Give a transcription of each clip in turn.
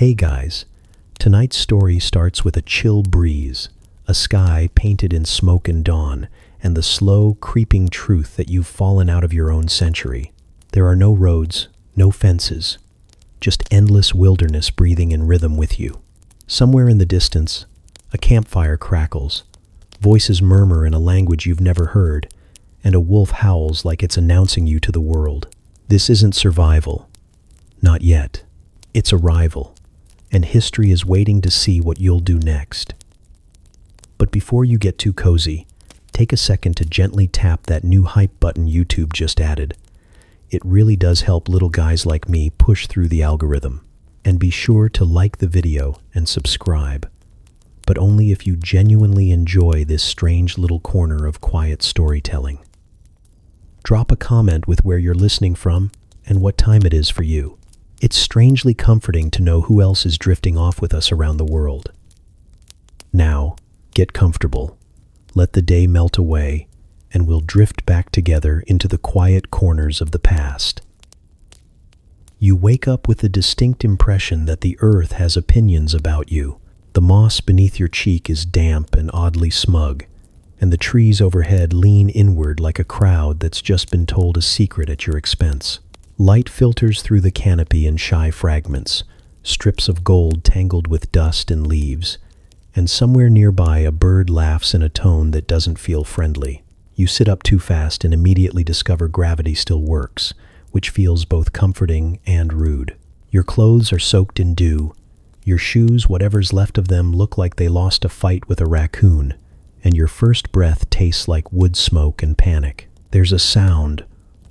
Hey guys, tonight's story starts with a chill breeze, a sky painted in smoke and dawn, and the slow, creeping truth that you've fallen out of your own century. There are no roads, no fences, just endless wilderness breathing in rhythm with you. Somewhere in the distance, a campfire crackles, voices murmur in a language you've never heard, and a wolf howls like it's announcing you to the world. This isn't survival. Not yet. It's arrival, and history is waiting to see what you'll do next. But before you get too cozy, take a second to gently tap that new hype button YouTube just added. It really does help little guys like me push through the algorithm. And be sure to like the video and subscribe, but only if you genuinely enjoy this strange little corner of quiet storytelling. Drop a comment with where you're listening from and what time it is for you. It's strangely comforting to know who else is drifting off with us around the world. Now, get comfortable, let the day melt away, and we'll drift back together into the quiet corners of the past. You wake up with the distinct impression that the earth has opinions about you. The moss beneath your cheek is damp and oddly smug, and the trees overhead lean inward like a crowd that's just been told a secret at your expense. Light filters through the canopy in shy fragments, strips of gold tangled with dust and leaves, and somewhere nearby a bird laughs in a tone that doesn't feel friendly. You sit up too fast and immediately discover gravity still works, which feels both comforting and rude. Your clothes are soaked in dew, your shoes, whatever's left of them, look like they lost a fight with a raccoon, and your first breath tastes like wood smoke and panic. There's a sound,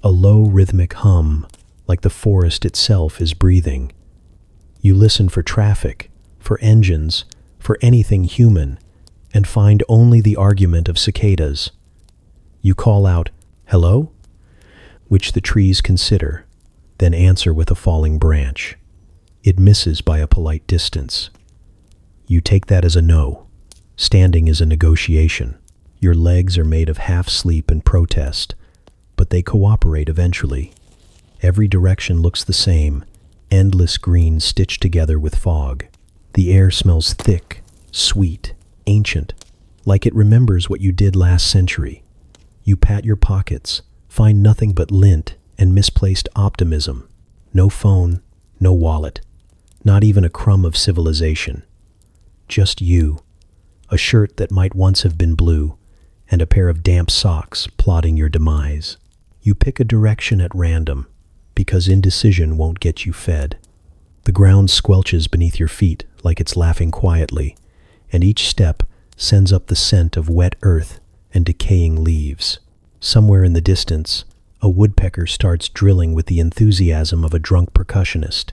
a low rhythmic hum, like the forest itself is breathing. You listen for traffic, for engines, for anything human, and find only the argument of cicadas. You call out, "Hello?" which the trees consider, then answer with a falling branch. It misses by a polite distance. You take that as a no. Standing is a negotiation. Your legs are made of half sleep and protest, but they cooperate eventually. Every direction looks the same, endless green stitched together with fog. The air smells thick, sweet, ancient, like it remembers what you did last century. You pat your pockets, find nothing but lint and misplaced optimism. No phone, no wallet, not even a crumb of civilization. Just you, a shirt that might once have been blue, and a pair of damp socks plotting your demise. You pick a direction at random, because indecision won't get you fed. The ground squelches beneath your feet like it's laughing quietly, and each step sends up the scent of wet earth and decaying leaves. Somewhere in the distance, a woodpecker starts drilling with the enthusiasm of a drunk percussionist.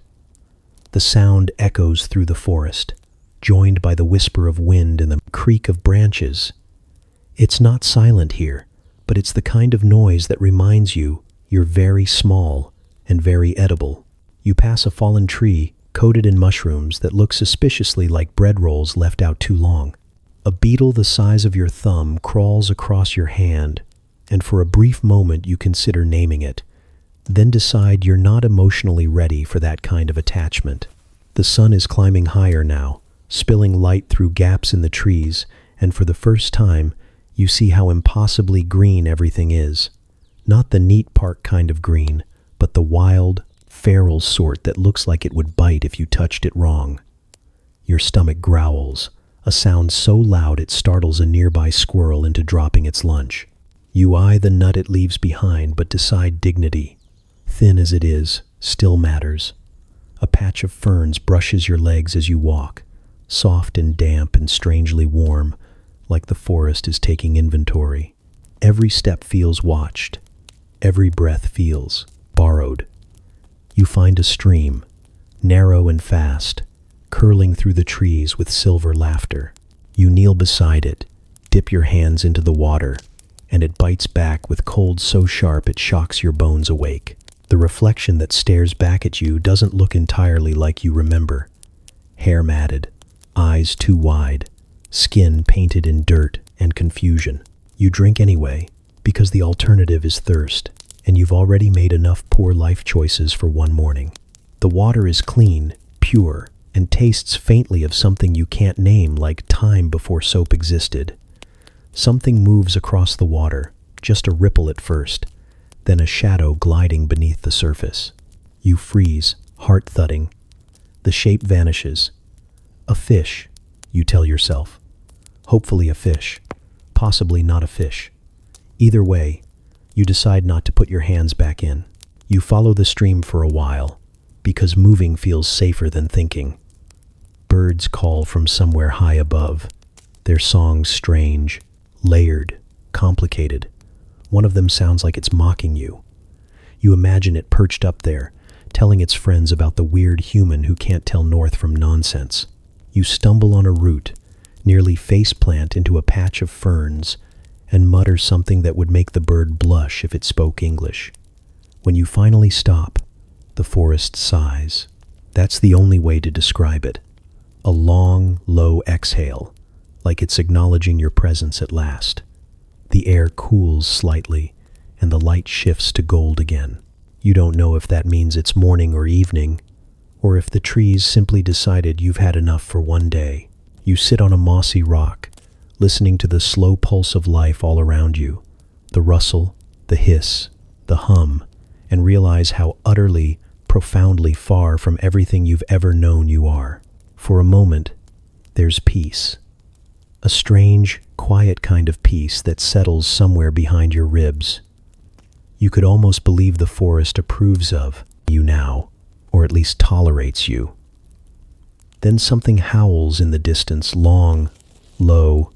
The sound echoes through the forest, joined by the whisper of wind and the creak of branches. It's not silent here, but it's the kind of noise that reminds you you're very small and very edible. You pass a fallen tree coated in mushrooms that look suspiciously like bread rolls left out too long. A beetle the size of your thumb crawls across your hand, and for a brief moment you consider naming it, then decide you're not emotionally ready for that kind of attachment. The sun is climbing higher now, spilling light through gaps in the trees, and for the first time, you see how impossibly green everything is. Not the neat park kind of green, but the wild, feral sort that looks like it would bite if you touched it wrong. Your stomach growls, a sound so loud it startles a nearby squirrel into dropping its lunch. You eye the nut it leaves behind, but decide dignity, thin as it is, still matters. A patch of ferns brushes your legs as you walk, soft and damp and strangely warm, like the forest is taking inventory. Every step feels watched. Every breath feels borrowed. You find a stream, narrow and fast, curling through the trees with silver laughter. You kneel beside it, dip your hands into the water, and it bites back with cold so sharp it shocks your bones awake. The reflection that stares back at you doesn't look entirely like you remember. Hair matted, eyes too wide, skin painted in dirt and confusion. You drink anyway, because the alternative is thirst, and you've already made enough poor life choices for one morning. The water is clean, pure, and tastes faintly of something you can't name, like time before soap existed. Something moves across the water, just a ripple at first, then a shadow gliding beneath the surface. You freeze, heart thudding. The shape vanishes. A fish, you tell yourself. Hopefully a fish. Possibly not a fish. Either way, you decide not to put your hands back in. You follow the stream for a while, because moving feels safer than thinking. Birds call from somewhere high above, their songs strange, layered, complicated. One of them sounds like it's mocking you. You imagine it perched up there, telling its friends about the weird human who can't tell north from nonsense. You stumble on a root, nearly faceplant into a patch of ferns, and mutter something that would make the bird blush if it spoke English. When you finally stop, the forest sighs. That's the only way to describe it. A long, low exhale, like it's acknowledging your presence at last. The air cools slightly, and the light shifts to gold again. You don't know if that means it's morning or evening, or if the trees simply decided you've had enough for one day. You sit on a mossy rock, listening to the slow pulse of life all around you, the rustle, the hiss, the hum, and realize how utterly, profoundly far from everything you've ever known you are. For a moment, there's peace. A strange, quiet kind of peace that settles somewhere behind your ribs. You could almost believe the forest approves of you now, or at least tolerates you. Then something howls in the distance, long, low,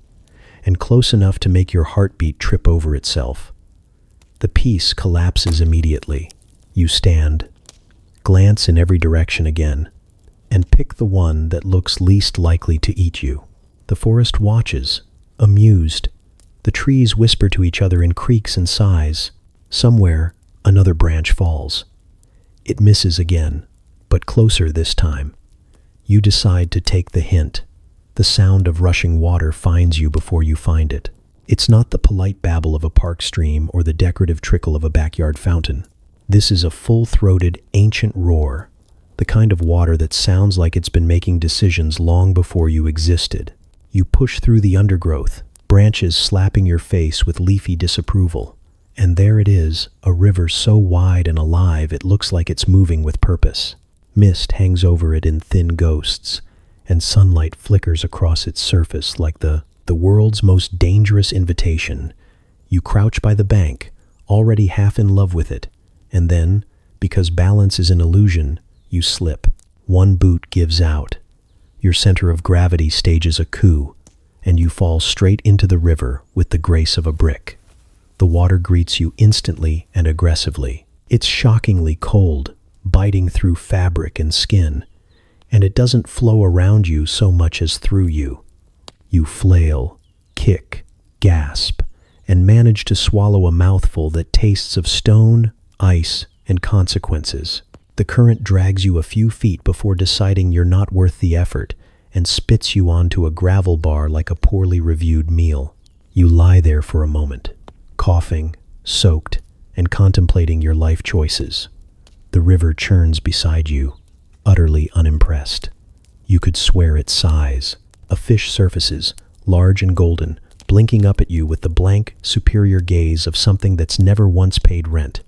and close enough to make your heartbeat trip over itself. The peace collapses immediately. You stand, glance in every direction again, and pick the one that looks least likely to eat you. The forest watches, amused. The trees whisper to each other in creaks and sighs. Somewhere, another branch falls. It misses again, but closer this time. You decide to take the hint. The sound of rushing water finds you before you find it. It's not the polite babble of a park stream or the decorative trickle of a backyard fountain. This is a full-throated, ancient roar, the kind of water that sounds like it's been making decisions long before you existed. You push through the undergrowth, branches slapping your face with leafy disapproval. And there it is, a river so wide and alive it looks like it's moving with purpose. Mist hangs over it in thin ghosts, and sunlight flickers across its surface like the world's most dangerous invitation. You crouch by the bank, already half in love with it, and then, because balance is an illusion, you slip. One boot gives out. Your center of gravity stages a coup, and you fall straight into the river with the grace of a brick. The water greets you instantly and aggressively. It's shockingly cold, biting through fabric and skin, and it doesn't flow around you so much as through you. You flail, kick, gasp, and manage to swallow a mouthful that tastes of stone, ice, and consequences. The current drags you a few feet before deciding you're not worth the effort and spits you onto a gravel bar like a poorly reviewed meal. You lie there for a moment, coughing, soaked, and contemplating your life choices. The river churns beside you, utterly unimpressed. You could swear it sighs. A fish surfaces, large and golden, blinking up at you with the blank, superior gaze of something that's never once paid rent.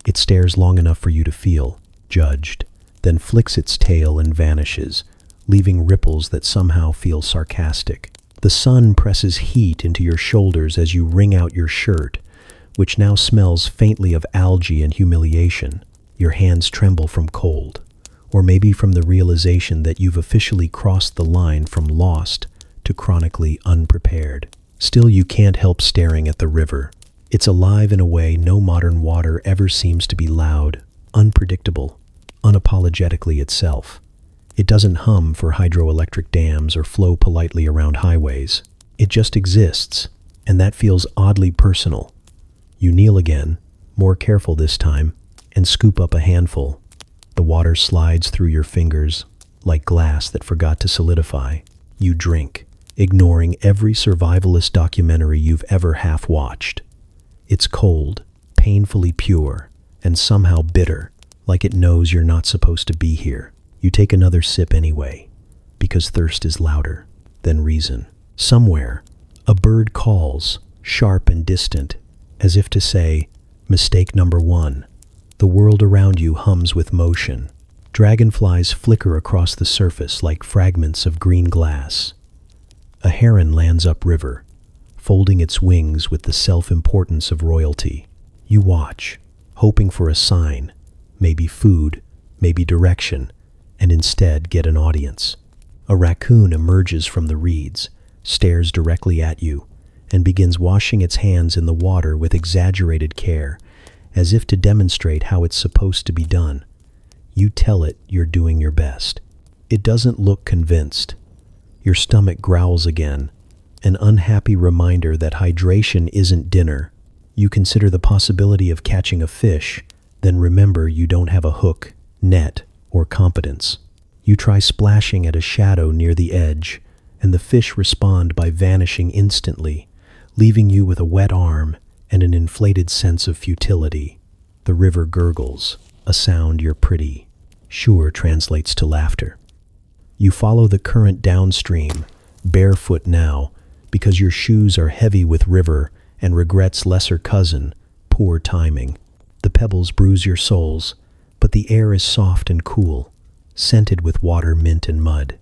It stares long enough for you to feel judged, then flicks its tail and vanishes, leaving ripples that somehow feel sarcastic. The sun presses heat into your shoulders as you wring out your shirt, which now smells faintly of algae and humiliation. Your hands tremble from cold, or maybe from the realization that you've officially crossed the line from lost to chronically unprepared. Still, you can't help staring at the river. It's alive in a way no modern water ever seems to be. Loud, unpredictable, unapologetically itself. It doesn't hum for hydroelectric dams or flow politely around highways. It just exists, and that feels oddly personal. You kneel again, more careful this time, and scoop up a handful. The water slides through your fingers like glass that forgot to solidify. You drink, ignoring every survivalist documentary you've ever half-watched. It's cold, painfully pure, and somehow bitter, like it knows you're not supposed to be here. You take another sip anyway, because thirst is louder than reason. Somewhere, a bird calls, sharp and distant, as if to say, mistake number one. The world around you hums with motion. Dragonflies flicker across the surface like fragments of green glass. A heron lands upriver, folding its wings with the self-importance of royalty. You watch, hoping for a sign, maybe food, maybe direction, and instead get an audience. A raccoon emerges from the reeds, stares directly at you, and begins washing its hands in the water with exaggerated care, as if to demonstrate how it's supposed to be done. You tell it you're doing your best. It doesn't look convinced. Your stomach growls again, an unhappy reminder that hydration isn't dinner. You consider the possibility of catching a fish, then remember you don't have a hook, net, or competence. You try splashing at a shadow near the edge, and the fish respond by vanishing instantly, leaving you with a wet arm and an inflated sense of futility. The river gurgles, a sound you're pretty sure translates to laughter. You follow the current downstream, barefoot now, because your shoes are heavy with river and regret's lesser cousin, poor timing. The pebbles bruise your soles, but the air is soft and cool, scented with water, mint, and mud.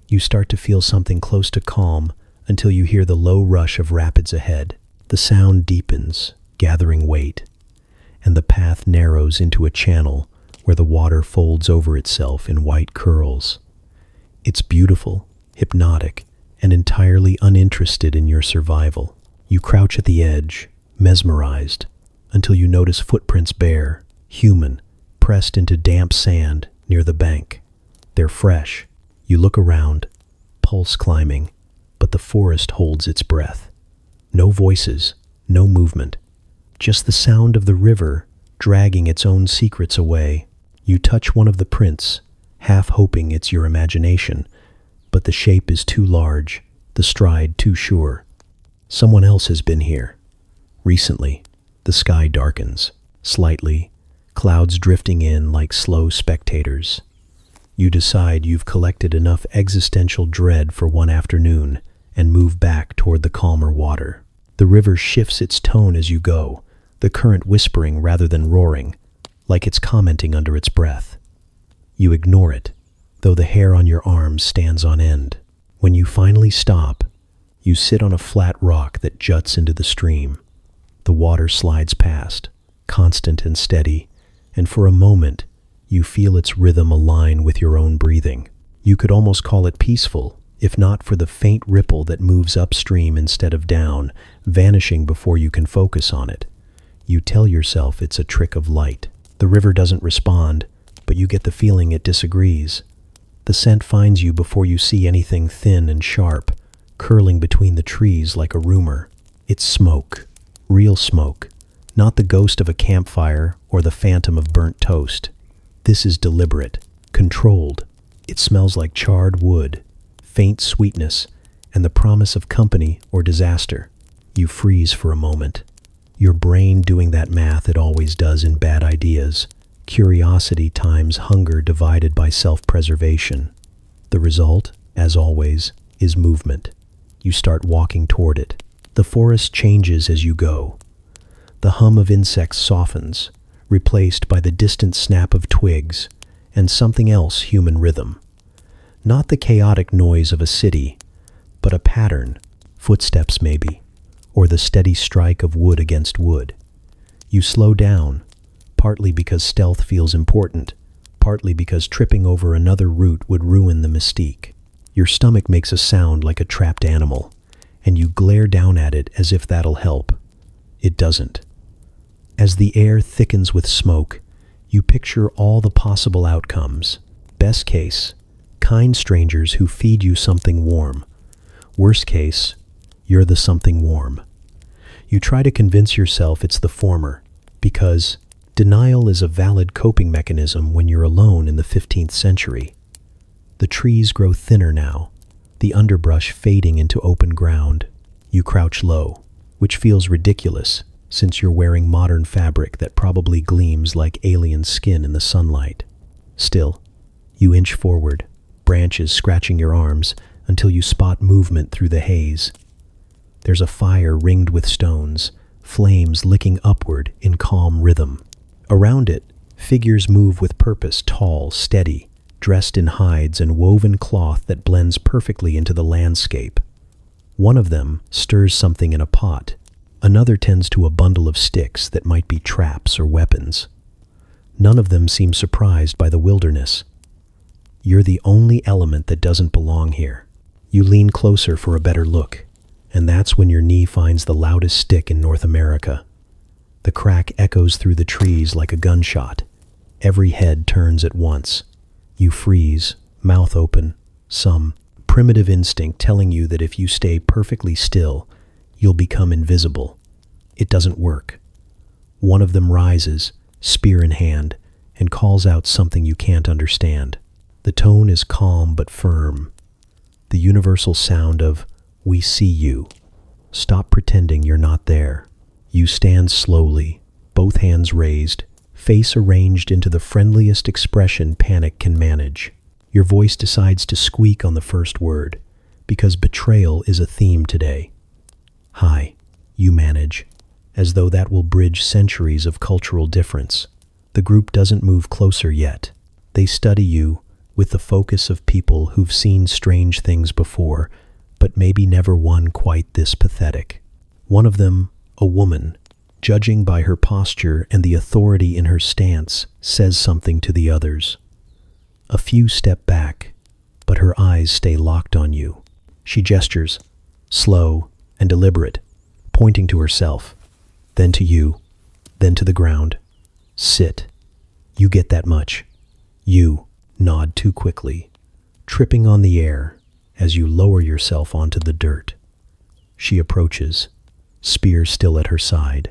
You start to feel something close to calm until you hear the low rush of rapids ahead. The sound deepens, gathering weight, and the path narrows into a channel where the water folds over itself in white curls. It's beautiful, hypnotic, and entirely uninterested in your survival. You crouch at the edge, mesmerized, until you notice footprints bare, human, pressed into damp sand near the bank. They're fresh. You look around, pulse climbing, but the forest holds its breath. No voices, no movement, just the sound of the river dragging its own secrets away. You touch one of the prints, half hoping it's your imagination, but the shape is too large, the stride too sure. Someone else has been here. Recently, the sky darkens, slightly, clouds drifting in like slow spectators. You decide you've collected enough existential dread for one afternoon and move back toward the calmer water. The river shifts its tone as you go, the current whispering rather than roaring, like it's commenting under its breath. You ignore it, though the hair on your arms stands on end. When you finally stop, you sit on a flat rock that juts into the stream. The water slides past, constant and steady, and for a moment, you feel its rhythm align with your own breathing. You could almost call it peaceful, if not for the faint ripple that moves upstream instead of down, vanishing before you can focus on it. You tell yourself it's a trick of light. The river doesn't respond, but you get the feeling it disagrees. The scent finds you before you see anything thin and sharp, curling between the trees like a rumor. It's smoke, real smoke, not the ghost of a campfire or the phantom of burnt toast. This is deliberate, controlled. It smells like charred wood, faint sweetness, and the promise of company or disaster. You freeze for a moment, your brain doing that math it always does in bad ideas, curiosity times hunger divided by self-preservation. The result, as always, is movement. You start walking toward it. The forest changes as you go. The hum of insects softens, replaced by the distant snap of twigs and something else, human rhythm. Not the chaotic noise of a city, but a pattern, footsteps maybe, or the steady strike of wood against wood. You slow down, partly because stealth feels important, partly because tripping over another root would ruin the mystique. Your stomach makes a sound like a trapped animal, and you glare down at it as if that'll help. It doesn't. As the air thickens with smoke, you picture all the possible outcomes. Best case, kind strangers who feed you something warm. Worst case, you're the something warm. You try to convince yourself it's the former, because denial is a valid coping mechanism when you're alone in the 15th century. The trees grow thinner now, the underbrush fading into open ground. You crouch low, which feels ridiculous since you're wearing modern fabric that probably gleams like alien skin in the sunlight. Still, You inch forward, branches scratching your arms, until you spot movement through the haze. There's a fire ringed with stones, flames licking upward in calm rhythm. Around it, figures move with purpose, tall, steady, dressed in hides and woven cloth that blends perfectly into the landscape. One of them stirs something in a pot. Another tends to a bundle of sticks that might be traps or weapons. None of them seem surprised by the wilderness. You're the only element that doesn't belong here. You lean closer for a better look, and that's when your knee finds the loudest stick in North America. The crack echoes through the trees like a gunshot. Every head turns at once. You freeze, mouth open, some primitive instinct telling you that if you stay perfectly still, you'll become invisible. It doesn't work. One of them rises, spear in hand, and calls out something you can't understand. The tone is calm but firm. The universal sound of, "We see you. Stop pretending you're not there." You stand slowly, both hands raised, face arranged into the friendliest expression panic can manage. Your voice decides to squeak on the first word, because betrayal is a theme today. "Hi," you manage, as though that will bridge centuries of cultural difference. The group doesn't move closer yet. They study you with the focus of people who've seen strange things before, but maybe never one quite this pathetic. One of them, a woman, judging by her posture and the authority in her stance, says something to the others. A few step back, but her eyes stay locked on you. She gestures, slow and deliberate, pointing to herself, then to you, then to the ground. "Sit." You get that much. You nod too quickly, tripping on the air as you lower yourself onto the dirt. She approaches, spear still at her side,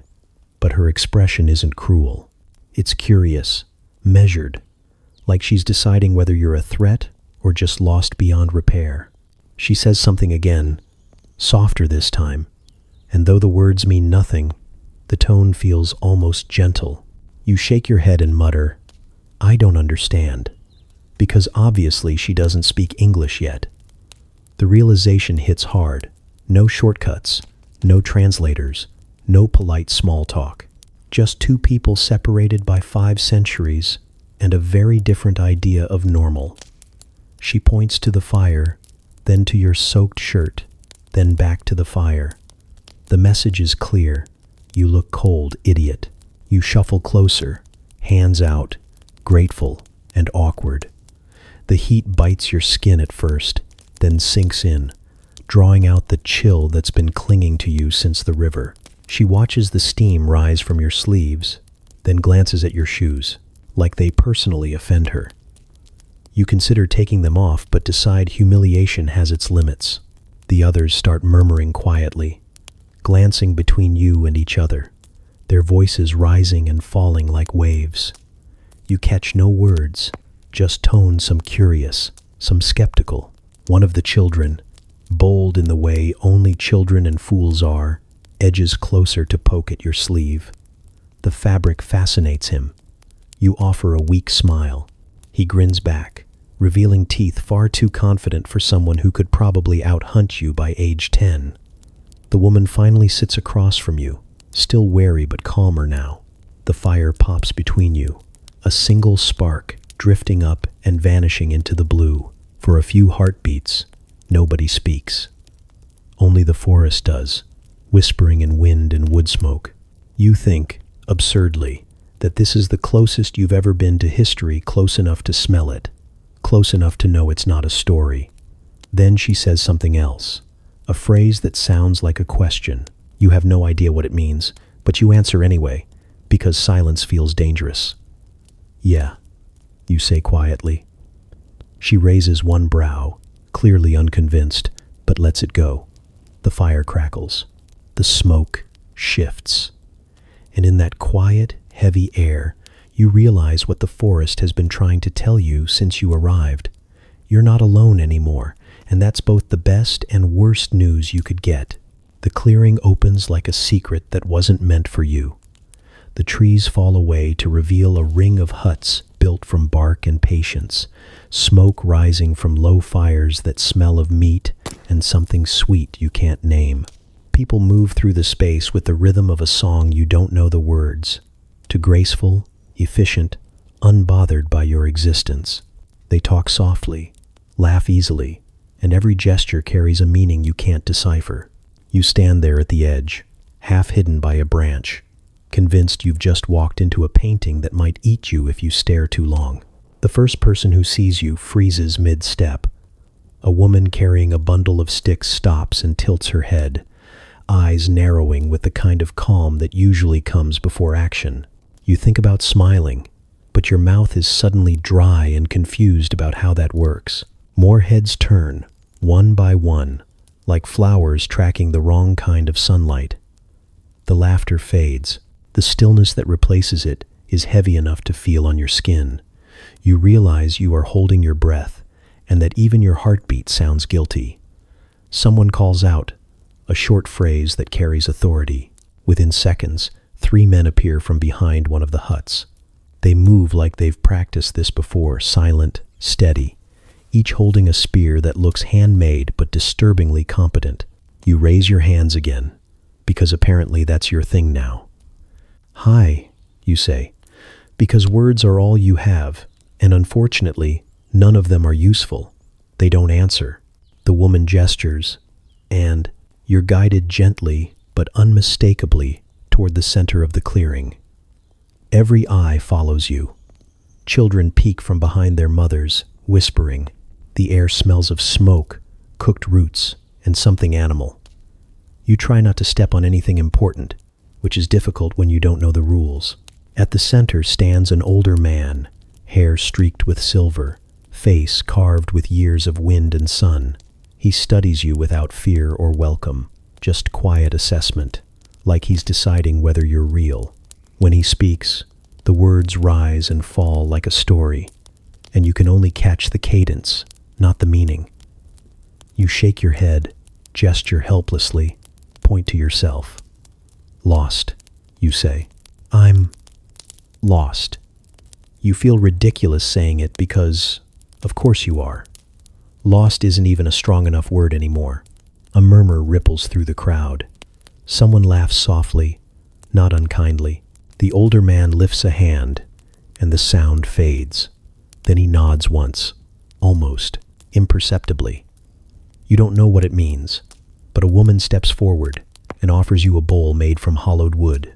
but her expression isn't cruel. It's curious, measured, like she's deciding whether you're a threat or just lost beyond repair. She says something again, softer this time, and though the words mean nothing, the tone feels almost gentle. You shake your head and mutter, "I don't understand," because obviously she doesn't speak English yet. The realization hits hard. No shortcuts, no translators, no polite small talk. Just two people separated by 5 centuries and a very different idea of normal. She points to the fire, then to your soaked shirt, then back to the fire. The message is clear. You look cold, idiot. You shuffle closer, hands out, grateful and awkward. The heat bites your skin at first, then sinks in, drawing out the chill that's been clinging to you since the river. She watches the steam rise from your sleeves, then glances at your shoes, like they personally offend her. You consider taking them off, but decide humiliation has its limits. The others start murmuring quietly, glancing between you and each other, their voices rising and falling like waves. You catch no words, just tones, some curious, some skeptical. One of the children, bold in the way only children and fools are, edges closer to poke at your sleeve. The fabric fascinates him. You offer a weak smile. He grins back, revealing teeth far too confident for someone who could probably out-hunt you by age 10. The woman finally sits across from you, still wary but calmer now. The fire pops between you, a single spark drifting up and vanishing into the blue. For a few heartbeats, nobody speaks. Only the forest does, whispering in wind and wood smoke. You think, absurdly, that this is the closest you've ever been to history, close enough to smell it, close enough to know it's not a story. Then she says something else, a phrase that sounds like a question. You have no idea what it means, but you answer anyway, because silence feels dangerous. "Yeah," you say quietly. She raises one brow, clearly unconvinced, but lets it go. The fire crackles. The smoke shifts. And in that quiet, heavy air, you realize what the forest has been trying to tell you since you arrived. You're not alone anymore, and that's both the best and worst news you could get. The clearing opens like a secret that wasn't meant for you. The trees fall away to reveal a ring of huts built from bark and patience, smoke rising from low fires that smell of meat and something sweet you can't name. People move through the space with the rhythm of a song you don't know the words, to graceful, efficient, unbothered by your existence. They talk softly, laugh easily, and every gesture carries a meaning you can't decipher. You stand there at the edge, half hidden by a branch, convinced you've just walked into a painting that might eat you if you stare too long. The first person who sees you freezes mid-step. A woman carrying a bundle of sticks stops and tilts her head, eyes narrowing with the kind of calm that usually comes before action. You think about smiling, but your mouth is suddenly dry and confused about how that works. More heads turn, one by one, like flowers tracking the wrong kind of sunlight. The laughter fades. The stillness that replaces it is heavy enough to feel on your skin. You realize you are holding your breath, and that even your heartbeat sounds guilty. Someone calls out, a short phrase that carries authority. Within seconds, 3 men appear from behind one of the huts. They move like they've practiced this before, silent, steady, each holding a spear that looks handmade but disturbingly competent. You raise your hands again, because apparently that's your thing now. Hi, you say, because words are all you have, and unfortunately, none of them are useful. They don't answer. The woman gestures, and you're guided gently but unmistakably toward the center of the clearing. Every eye follows you. Children peek from behind their mothers, whispering. The air smells of smoke, cooked roots, and something animal. You try not to step on anything important, which is difficult when you don't know the rules. At the center stands an older man, hair streaked with silver, face carved with years of wind and sun. He studies you without fear or welcome, just quiet assessment, like he's deciding whether you're real. When he speaks, the words rise and fall like a story, and you can only catch the cadence, not the meaning. You shake your head, gesture helplessly, point to yourself. Lost, you say. I'm lost. You feel ridiculous saying it because, of course you are. Lost isn't even a strong enough word anymore. A murmur ripples through the crowd. Someone laughs softly, not unkindly. The older man lifts a hand, and the sound fades. Then he nods once, almost imperceptibly. You don't know what it means, but a woman steps forward and offers you a bowl made from hollowed wood.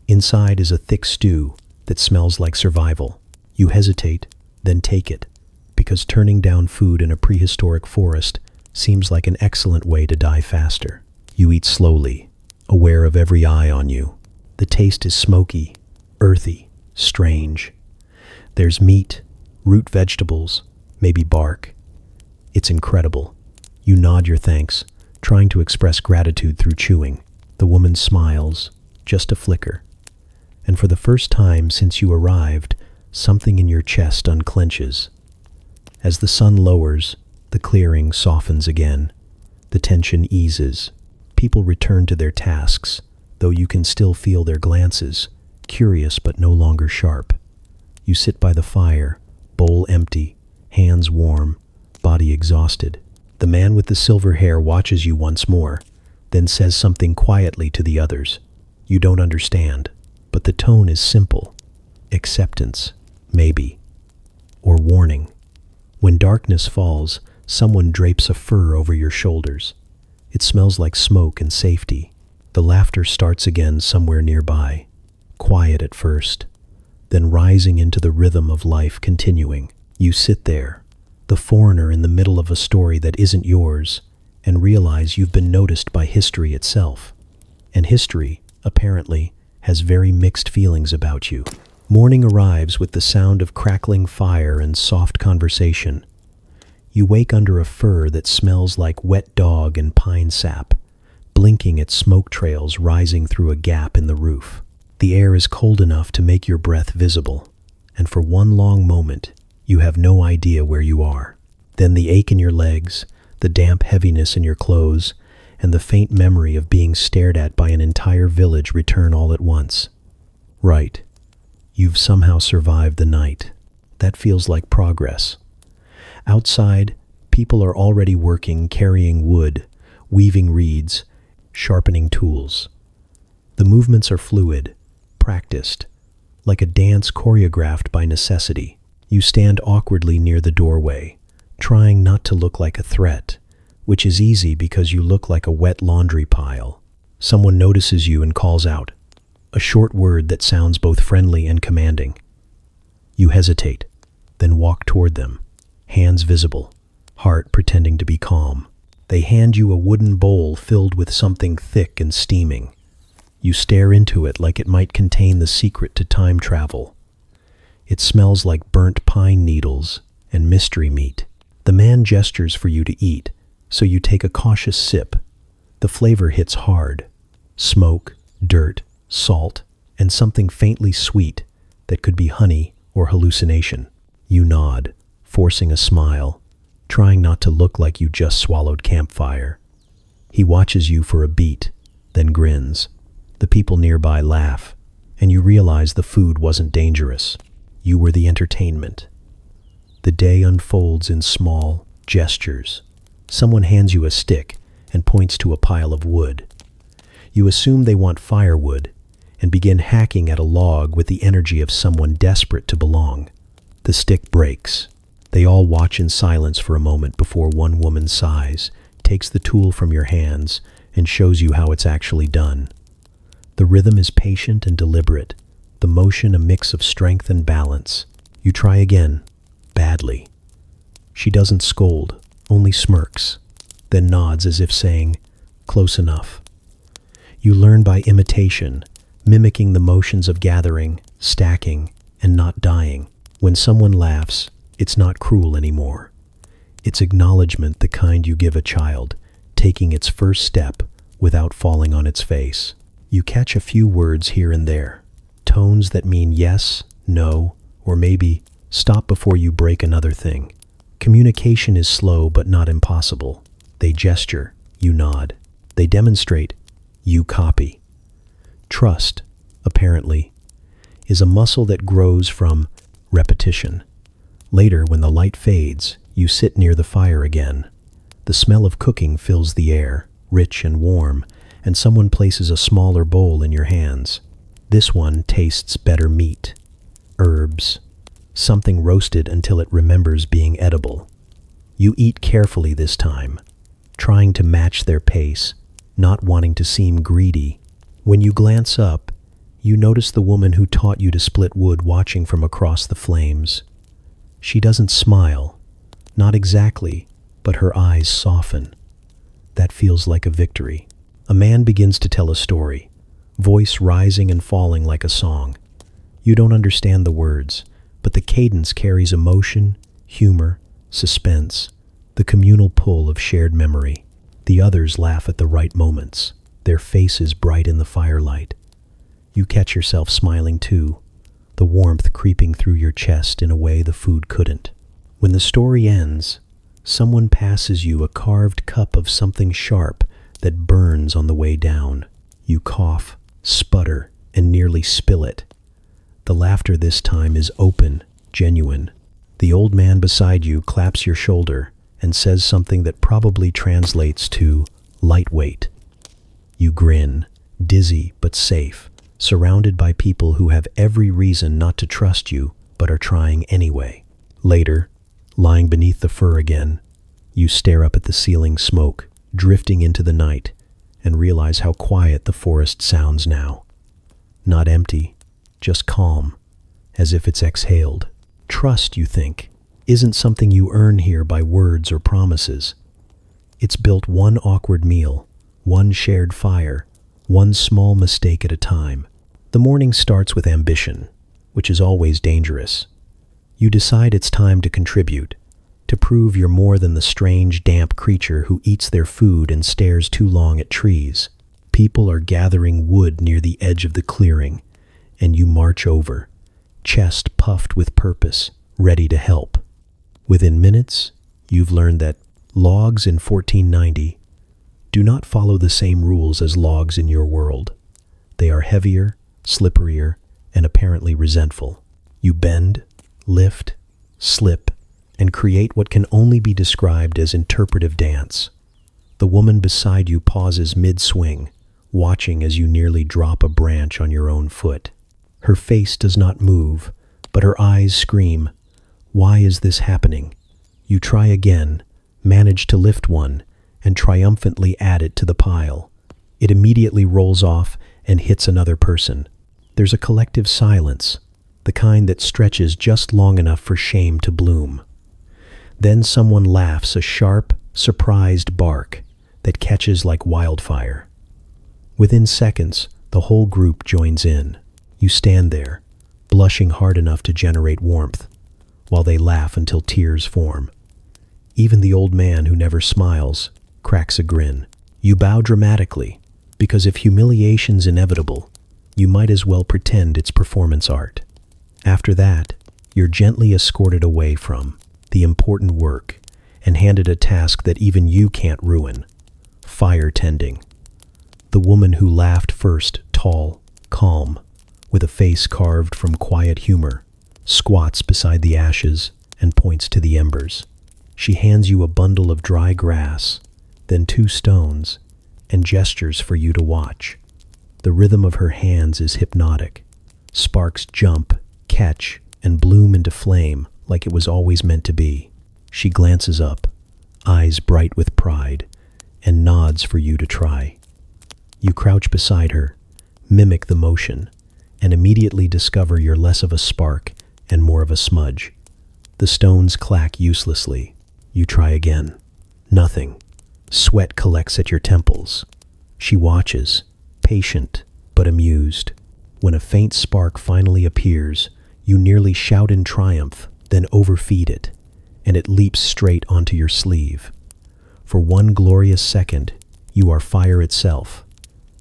Inside is a thick stew that smells like survival. You hesitate, then take it, because turning down food in a prehistoric forest seems like an excellent way to die faster. You eat slowly, aware of every eye on you. The taste is smoky, earthy, strange. There's meat, root vegetables, maybe bark. It's incredible. You nod your thanks, trying to express gratitude through chewing. The woman smiles, just a flicker. And for the first time since you arrived, something in your chest unclenches. As the sun lowers, the clearing softens again. The tension eases. People return to their tasks, though you can still feel their glances, curious but no longer sharp. You sit by the fire, bowl empty, hands warm, body exhausted. The man with the silver hair watches you once more, then says something quietly to the others. You don't understand, but the tone is simple. Acceptance, maybe, or warning. When darkness falls, someone drapes a fur over your shoulders. It smells like smoke and safety. The laughter starts again somewhere nearby, quiet at first, then rising into the rhythm of life continuing. You sit there, the foreigner in the middle of a story that isn't yours, and realize you've been noticed by history itself. And history, apparently, has very mixed feelings about you. Morning arrives with the sound of crackling fire and soft conversation. You wake under a fur that smells like wet dog and pine sap, blinking at smoke trails rising through a gap in the roof. The air is cold enough to make your breath visible, and for one long moment, you have no idea where you are. Then the ache in your legs, the damp heaviness in your clothes, and the faint memory of being stared at by an entire village return all at once. Right. You've somehow survived the night. That feels like progress. Outside, people are already working, carrying wood, weaving reeds, sharpening tools. The movements are fluid, practiced, like a dance choreographed by necessity. You stand awkwardly near the doorway, trying not to look like a threat, which is easy because you look like a wet laundry pile. Someone notices you and calls out, a short word that sounds both friendly and commanding. You hesitate, then walk toward them, hands visible, heart pretending to be calm. They hand you a wooden bowl filled with something thick and steaming. You stare into it like it might contain the secret to time travel. It smells like burnt pine needles and mystery meat. The man gestures for you to eat, so you take a cautious sip. The flavor hits hard. Smoke, dirt, salt, and something faintly sweet that could be honey or hallucination. You nod, forcing a smile, trying not to look like you just swallowed campfire. He watches you for a beat, then grins. The people nearby laugh, and you realize the food wasn't dangerous. You were the entertainment. The day unfolds in small gestures. Someone hands you a stick and points to a pile of wood. You assume they want firewood and begin hacking at a log with the energy of someone desperate to belong. The stick breaks. They all watch in silence for a moment before one woman sighs, takes the tool from your hands, and shows you how it's actually done. The rhythm is patient and deliberate, the motion a mix of strength and balance. You try again, badly. She doesn't scold, only smirks, then nods as if saying, close enough. You learn by imitation, mimicking the motions of gathering, stacking, and not dying. When someone laughs, it's not cruel anymore. It's acknowledgement, the kind you give a child, taking its first step without falling on its face. You catch a few words here and there, tones that mean yes, no, or maybe stop before you break another thing. Communication is slow but not impossible. They gesture, you nod. They demonstrate, you copy. Trust, apparently, is a muscle that grows from repetition. Later, when the light fades, you sit near the fire again. The smell of cooking fills the air, rich and warm, and someone places a smaller bowl in your hands. This one tastes better meat, herbs, something roasted until it remembers being edible. You eat carefully this time, trying to match their pace, not wanting to seem greedy. When you glance up, you notice the woman who taught you to split wood watching from across the flames. She doesn't smile, not exactly, but her eyes soften. That feels like a victory. A man begins to tell a story, voice rising and falling like a song. You don't understand the words, but the cadence carries emotion, humor, suspense, the communal pull of shared memory. The others laugh at the right moments, their faces bright in the firelight. You catch yourself smiling too, the warmth creeping through your chest in a way the food couldn't. When the story ends, someone passes you a carved cup of something sharp that burns on the way down. You cough, sputter, and nearly spill it. The laughter this time is open, genuine. The old man beside you claps your shoulder and says something that probably translates to lightweight. You grin, dizzy but safe, surrounded by people who have every reason not to trust you but are trying anyway. Later, lying beneath the fur again, you stare up at the ceiling smoke, drifting into the night, and realize how quiet the forest sounds now. Not empty, just calm, as if it's exhaled. Trust, you think, isn't something you earn here by words or promises. It's built one awkward meal, one shared fire, one small mistake at a time. The morning starts with ambition, which is always dangerous. You decide it's time to contribute, to prove you're more than the strange, damp creature who eats their food and stares too long at trees. People are gathering wood near the edge of the clearing, and you march over, chest puffed with purpose, ready to help. Within minutes, you've learned that logs in 1490 do not follow the same rules as logs in your world. They are heavier, slipperier, and apparently resentful. You bend, lift, slip, and create what can only be described as interpretive dance. The woman beside you pauses mid-swing, watching as you nearly drop a branch on your own foot. Her face does not move, but her eyes scream, "Why is this happening?" You try again, manage to lift one, and triumphantly add it to the pile. It immediately rolls off and hits another person. There's a collective silence, the kind that stretches just long enough for shame to bloom. Then someone laughs a sharp, surprised bark that catches like wildfire. Within seconds, the whole group joins in. You stand there, blushing hard enough to generate warmth, while they laugh until tears form. Even the old man who never smiles cracks a grin. You bow dramatically, because if humiliation's inevitable, you might as well pretend it's performance art. After that, you're gently escorted away from the important work and handed a task that even you can't ruin: fire tending. The woman who laughed first, tall, calm, with a face carved from quiet humor, squats beside the ashes and points to the embers. She hands you a bundle of dry grass, then 2 stones, and gestures for you to watch. The rhythm of her hands is hypnotic. Sparks jump, catch, and bloom into flame like it was always meant to be. She glances up, eyes bright with pride, and nods for you to try. You crouch beside her, mimic the motion, and immediately discover you're less of a spark and more of a smudge. The stones clack uselessly. You try again. Nothing. Sweat collects at your temples. She watches, patient but amused. When a faint spark finally appears, you nearly shout in triumph, then overfeed it, and it leaps straight onto your sleeve. For one glorious second, you are fire itself.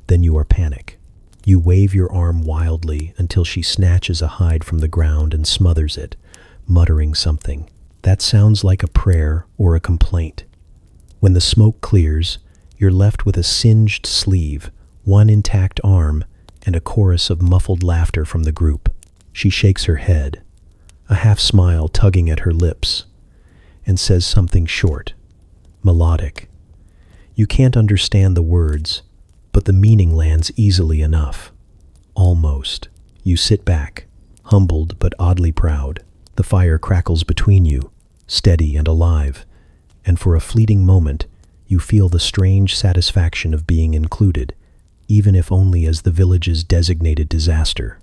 Then you are panic. You wave your arm wildly until she snatches a hide from the ground and smothers it, muttering something. That sounds like a prayer or a complaint. When the smoke clears, you're left with a singed sleeve, one intact arm, and a chorus of muffled laughter from the group. She shakes her head, a half smile tugging at her lips, and says something short, melodic. You can't understand the words, but the meaning lands easily enough. Almost. You sit back, humbled but oddly proud. The fire crackles between you, steady and alive, and for a fleeting moment, you feel the strange satisfaction of being included, even if only as the village's designated disaster.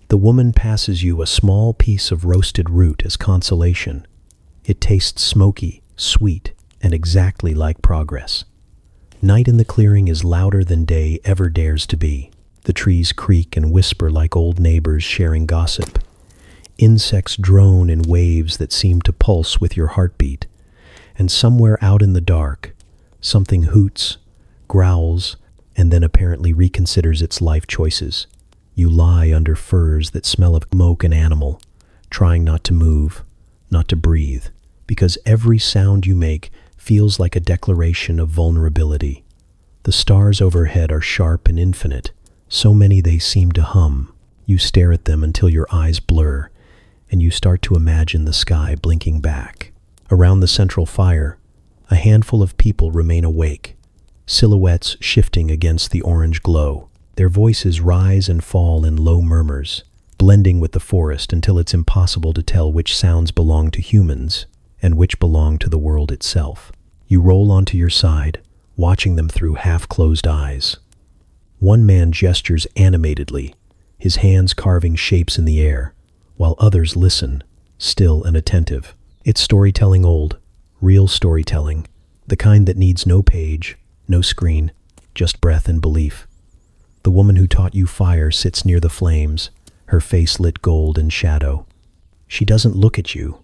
The woman passes you a small piece of roasted root as consolation. It tastes smoky, sweet, and exactly like progress. Night in the clearing is louder than day ever dares to be. The trees creak and whisper like old neighbors sharing gossip. Insects drone in waves that seem to pulse with your heartbeat. And somewhere out in the dark, something hoots, growls, and then apparently reconsiders its life choices. You lie under furs that smell of smoke and animal, trying not to move, not to breathe, because every sound you make feels like a declaration of vulnerability. The stars overhead are sharp and infinite, so many they seem to hum. You stare at them until your eyes blur, and you start to imagine the sky blinking back. Around the central fire, a handful of people remain awake, silhouettes shifting against the orange glow. Their voices rise and fall in low murmurs, blending with the forest until it's impossible to tell which sounds belong to humans and which belong to the world itself. You roll onto your side, watching them through half-closed eyes. One man gestures animatedly, his hands carving shapes in the air, while others listen, still and attentive. It's storytelling old, real storytelling, the kind that needs no page, no screen, just breath and belief. The woman who taught you fire sits near the flames, her face lit gold in shadow. She doesn't look at you,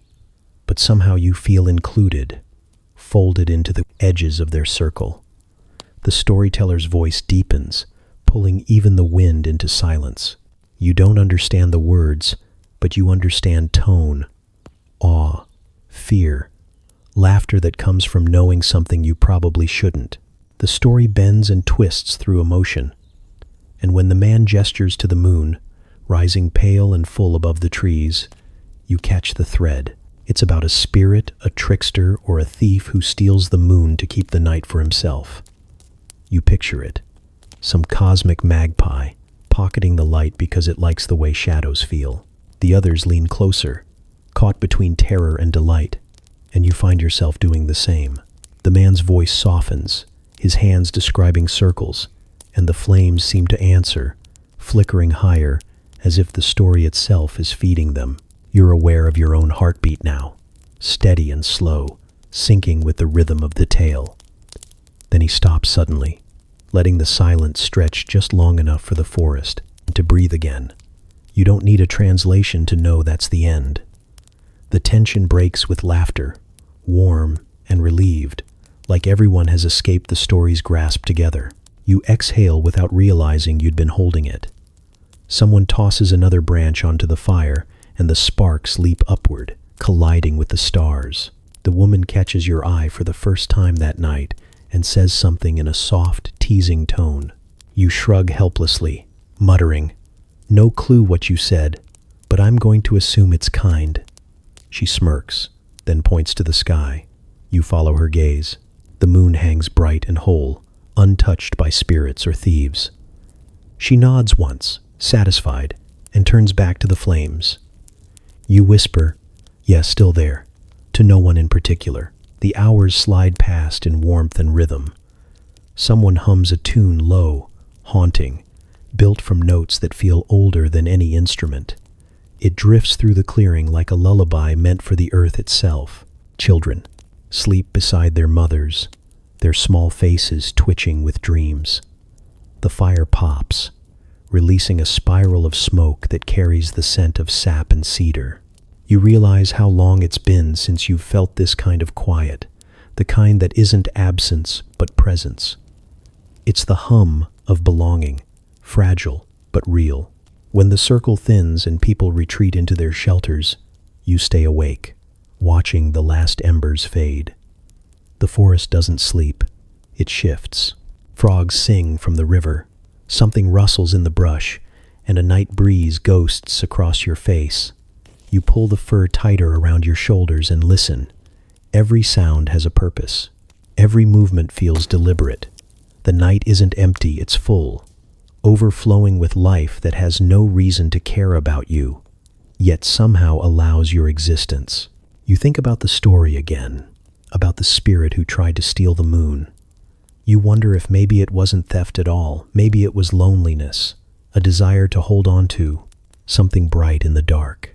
but somehow you feel included, folded into the edges of their circle. The storyteller's voice deepens, pulling even the wind into silence. You don't understand the words, but you understand tone, awe, fear, laughter that comes from knowing something you probably shouldn't. The story bends and twists through emotion, and when the man gestures to the moon, rising pale and full above the trees, you catch the thread. It's about a spirit, a trickster, or a thief who steals the moon to keep the night for himself. You picture it. Some cosmic magpie, pocketing the light because it likes the way shadows feel. The others lean closer, caught between terror and delight, and you find yourself doing the same. The man's voice softens, his hands describing circles, and the flames seem to answer, flickering higher, as if the story itself is feeding them. You're aware of your own heartbeat now, steady and slow, syncing with the rhythm of the tale. Then he stops suddenly, letting the silence stretch just long enough for the forest to breathe again. You don't need a translation to know that's the end. The tension breaks with laughter, warm and relieved, like everyone has escaped the story's grasp together. You exhale without realizing you'd been holding it. Someone tosses another branch onto the fire, and the sparks leap upward, colliding with the stars. The woman catches your eye for the first time that night and says something in a soft, teasing tone. You shrug helplessly, muttering, "No clue what you said, but I'm going to assume it's kind." She smirks, then points to the sky. You follow her gaze. The moon hangs bright and whole, untouched by spirits or thieves. She nods once, satisfied, and turns back to the flames. You whisper, "Yes, still there," to no one in particular. The hours slide past in warmth and rhythm. Someone hums a tune low, haunting, built from notes that feel older than any instrument. It drifts through the clearing like a lullaby meant for the earth itself. Children sleep beside their mothers, their small faces twitching with dreams. The fire pops, releasing a spiral of smoke that carries the scent of sap and cedar. You realize how long it's been since you've felt this kind of quiet, the kind that isn't absence but presence. It's the hum of belonging, fragile but real. When the circle thins and people retreat into their shelters, you stay awake, watching the last embers fade. The forest doesn't sleep, it shifts. Frogs sing from the river, something rustles in the brush, and a night breeze ghosts across your face. You pull the fur tighter around your shoulders and listen. Every sound has a purpose. Every movement feels deliberate. The night isn't empty, it's full, overflowing with life that has no reason to care about you, yet somehow allows your existence. You think about the story again, about the spirit who tried to steal the moon. You wonder if maybe it wasn't theft at all, maybe it was loneliness, a desire to hold on to something bright in the dark.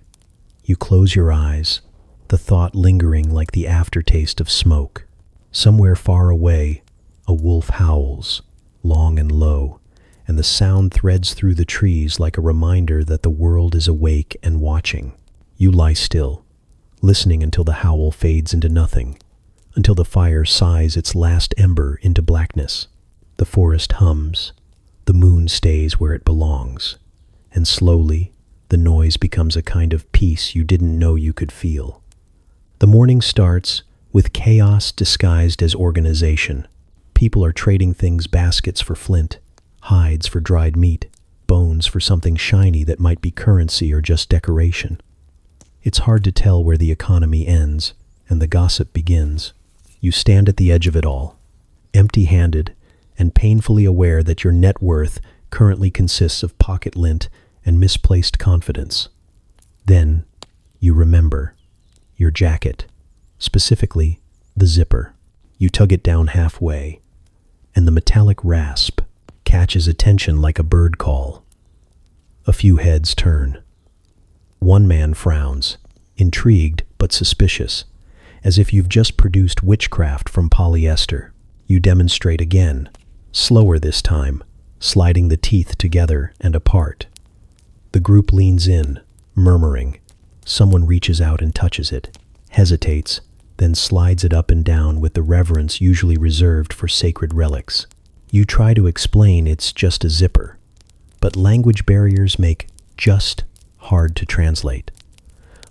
You close your eyes, the thought lingering like the aftertaste of smoke. Somewhere far away, a wolf howls, long and low, and the sound threads through the trees like a reminder that the world is awake and watching. You lie still, listening until the howl fades into nothing, until the fire sighs its last ember into blackness. The forest hums, the moon stays where it belongs, and slowly the noise becomes a kind of peace you didn't know you could feel. The morning starts with chaos disguised as organization. People are trading things: baskets for flint, hides for dried meat, bones for something shiny that might be currency or just decoration. It's hard to tell where the economy ends and the gossip begins. You stand at the edge of it all, empty-handed and painfully aware that your net worth currently consists of pocket lint and misplaced confidence. Then you remember your jacket, specifically the zipper. You tug it down halfway, and the metallic rasp catches attention like a bird call. A few heads turn. One man frowns, intrigued but suspicious, as if you've just produced witchcraft from polyester. You demonstrate again, slower this time, sliding the teeth together and apart. The group leans in, murmuring. Someone reaches out and touches it, hesitates, then slides it up and down with the reverence usually reserved for sacred relics. You try to explain it's just a zipper, but language barriers make "just" hard to translate.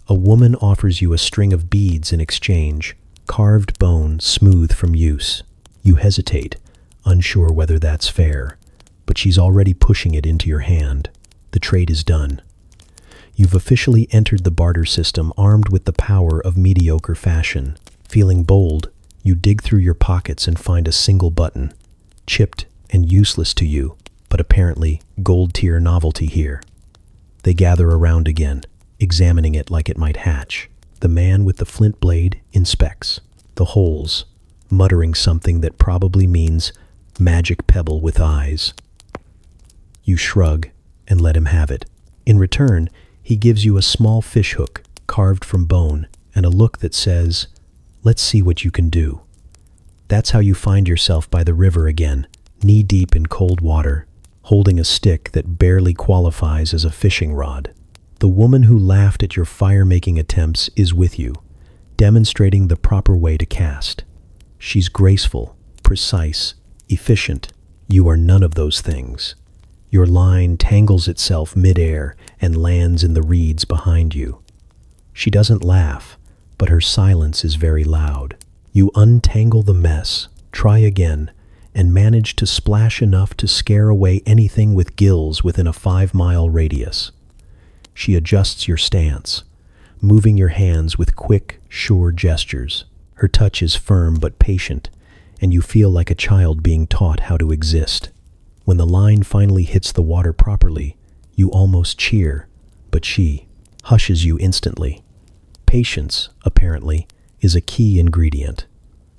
A woman offers you a string of beads in exchange, carved bone, smooth from use. You hesitate, unsure whether that's fair, but she's already pushing it into your hand. The trade is done. You've officially entered the barter system armed with the power of mediocre fashion. Feeling bold, you dig through your pockets and find a single button, chipped and useless to you, but apparently gold-tier novelty here. They gather around again, examining it like it might hatch. The man with the flint blade inspects the holes, muttering something that probably means magic pebble with eyes. You shrug and let him have it. In return, he gives you a small fish hook carved from bone and a look that says, "Let's see what you can do." That's how you find yourself by the river again, knee-deep in cold water, holding a stick that barely qualifies as a fishing rod. The woman who laughed at your fire-making attempts is with you, demonstrating the proper way to cast. She's graceful, precise, efficient. You are none of those things. Your line tangles itself mid-air and lands in the reeds behind you. She doesn't laugh, but her silence is very loud. You untangle the mess, try again, and manage to splash enough to scare away anything with gills within a 5-mile radius. She adjusts your stance, moving your hands with quick, sure gestures. Her touch is firm but patient, and you feel like a child being taught how to exist. When the line finally hits the water properly, you almost cheer, but she hushes you instantly. Patience, apparently, is a key ingredient.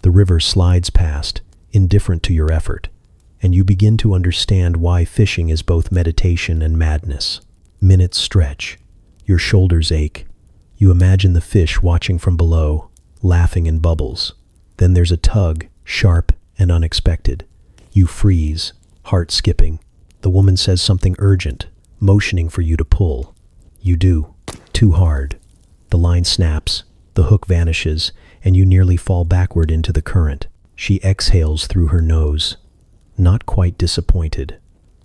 The river slides past, indifferent to your effort, and you begin to understand why fishing is both meditation and madness. Minutes stretch. Your shoulders ache. You imagine the fish watching from below, laughing in bubbles. Then there's a tug, sharp and unexpected. You freeze, heart skipping. The woman says something urgent, motioning for you to pull. You do. Too hard. The line snaps, the hook vanishes, and you nearly fall backward into the current. She exhales through her nose, not quite disappointed,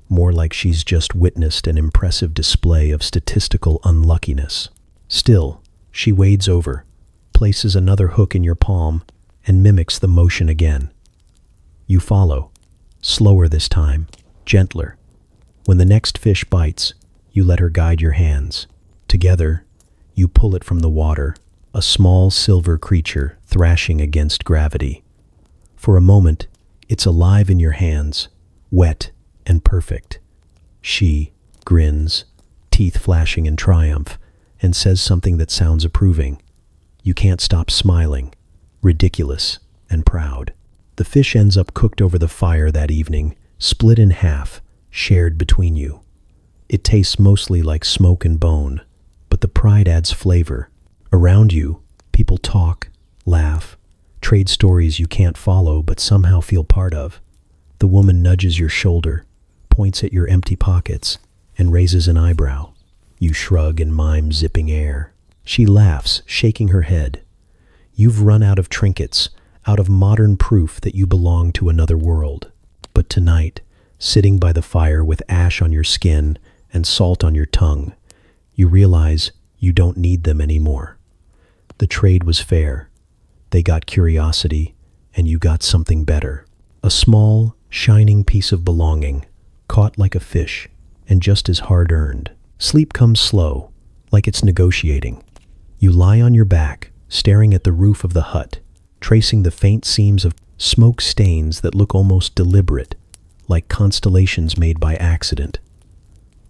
more like she's just witnessed an impressive display of statistical unluckiness. Still, she wades over, places another hook in your palm, and mimics the motion again. You follow, slower this time, gentler. When the next fish bites, you let her guide your hands. Together, you pull it from the water, a small silver creature thrashing against gravity. For a moment, it's alive in your hands, wet and perfect. She grins, teeth flashing in triumph, and says something that sounds approving. You can't stop smiling, ridiculous and proud. The fish ends up cooked over the fire that evening, split in half, shared between you. It tastes mostly like smoke and bone, but the pride adds flavor. Around you, people talk, laugh, trade stories you can't follow but somehow feel part of. The woman nudges your shoulder, points at your empty pockets, and raises an eyebrow. You shrug and mime zipping air. She laughs, shaking her head. You've run out of trinkets, out of modern proof that you belong to another world. But tonight, sitting by the fire with ash on your skin and salt on your tongue, you realize you don't need them anymore. The trade was fair. They got curiosity, and you got something better. A small, shining piece of belonging, caught like a fish, and just as hard-earned. Sleep comes slow, like it's negotiating. You lie on your back, staring at the roof of the hut, tracing the faint seams of smoke stains that look almost deliberate, like constellations made by accident.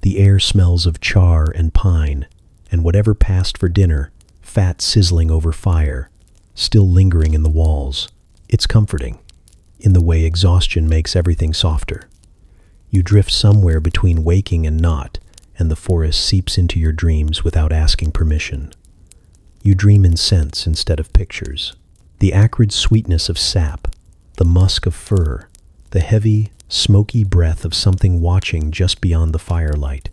The air smells of char and pine, and whatever passed for dinner, fat sizzling over fire, still lingering in the walls. It's comforting, in the way exhaustion makes everything softer. You drift somewhere between waking and not, and the forest seeps into your dreams without asking permission. You dream in scents instead of pictures. The acrid sweetness of sap, the musk of fir, the heavy, smoky breath of something watching just beyond the firelight.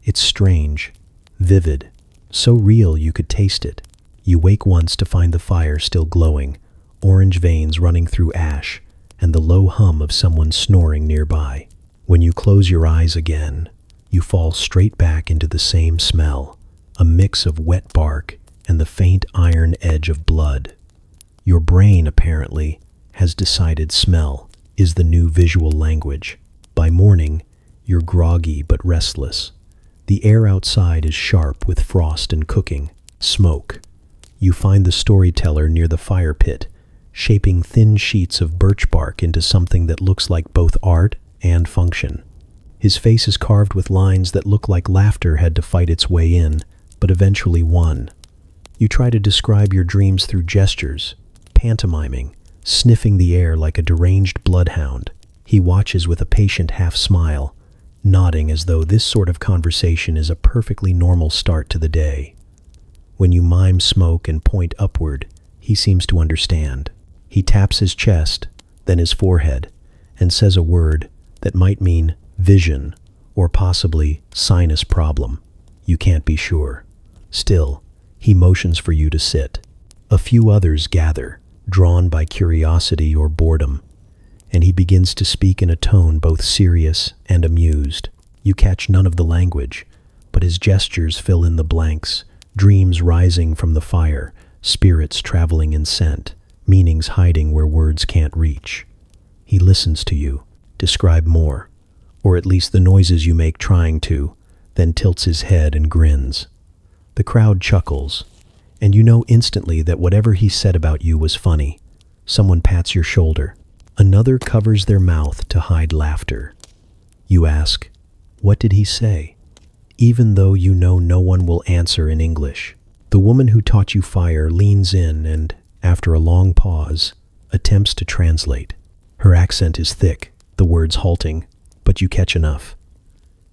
It's strange, vivid, so real you could taste it. You wake once to find the fire still glowing, orange veins running through ash, and the low hum of someone snoring nearby. When you close your eyes again, you fall straight back into the same smell, a mix of wet bark and the faint iron edge of blood. Your brain, apparently, has decided smell is the new visual language. By morning, you're groggy but restless. The air outside is sharp with frost and cooking smoke. You find the storyteller near the fire pit, shaping thin sheets of birch bark into something that looks like both art and function. His face is carved with lines that look like laughter had to fight its way in, but eventually won. You try to describe your dreams through gestures, pantomiming, sniffing the air like a deranged bloodhound. He watches with a patient half-smile, nodding as though this sort of conversation is a perfectly normal start to the day. When you mime smoke and point upward, he seems to understand. He taps his chest, then his forehead, and says a word that might mean vision or possibly sinus problem. You can't be sure. Still, he motions for you to sit. A few others gather, drawn by curiosity or boredom, and he begins to speak in a tone both serious and amused. You catch none of the language, but his gestures fill in the blanks, dreams rising from the fire, spirits traveling in scent, meanings hiding where words can't reach. He listens to you, describe more, or at least the noises you make trying to, then tilts his head and grins. The crowd chuckles, and you know instantly that whatever he said about you was funny. Someone pats your shoulder. Another covers their mouth to hide laughter. You ask, "What did he say?" Even though you know no one will answer in English. The woman who taught you fire leans in and, after a long pause, attempts to translate. Her accent is thick, the words halting, but you catch enough.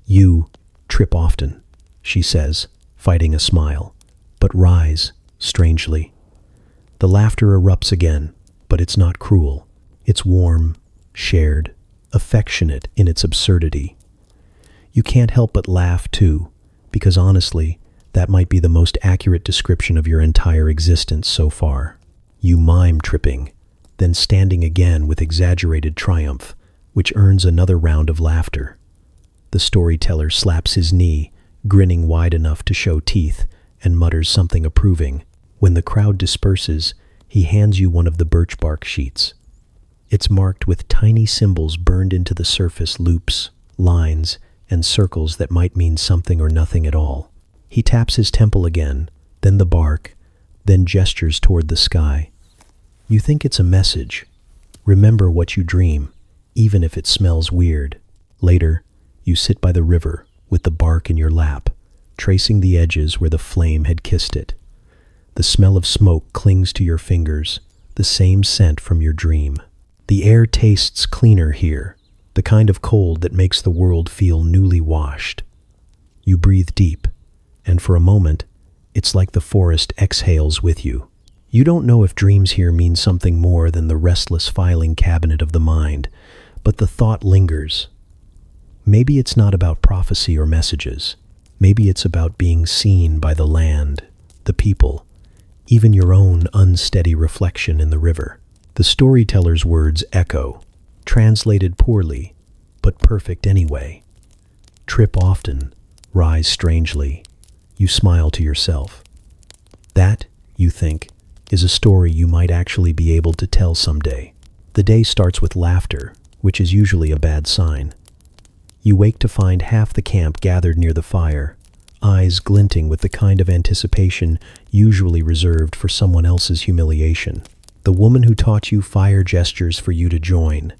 "You trip often," she says, fighting a smile, "but rise, strangely." The laughter erupts again, but it's not cruel. It's warm, shared, affectionate in its absurdity. You can't help but laugh, too, because honestly, that might be the most accurate description of your entire existence so far. You mime tripping, then standing again with exaggerated triumph, which earns another round of laughter. The storyteller slaps his knee, grinning wide enough to show teeth, and mutters something approving. When the crowd disperses, he hands you one of the birch bark sheets. It's marked with tiny symbols burned into the surface, loops, lines, and circles that might mean something or nothing at all. He taps his temple again, then the bark, then gestures toward the sky. You think it's a message. Remember what you dream, even if it smells weird. Later, you sit by the river with the bark in your lap, tracing the edges where the flame had kissed it. The smell of smoke clings to your fingers, the same scent from your dream. The air tastes cleaner here, the kind of cold that makes the world feel newly washed. You breathe deep, and for a moment, it's like the forest exhales with you. You don't know if dreams here mean something more than the restless filing cabinet of the mind, but the thought lingers. Maybe it's not about prophecy or messages. Maybe it's about being seen by the land, the people, even your own unsteady reflection in the river. The storyteller's words echo, translated poorly, but perfect anyway. Trip often, rise strangely. You smile to yourself. That, you think, is a story you might actually be able to tell someday. The day starts with laughter, which is usually a bad sign. You wake to find half the camp gathered near the fire, eyes glinting with the kind of anticipation usually reserved for someone else's humiliation. The woman who taught you fire gestures for you to join,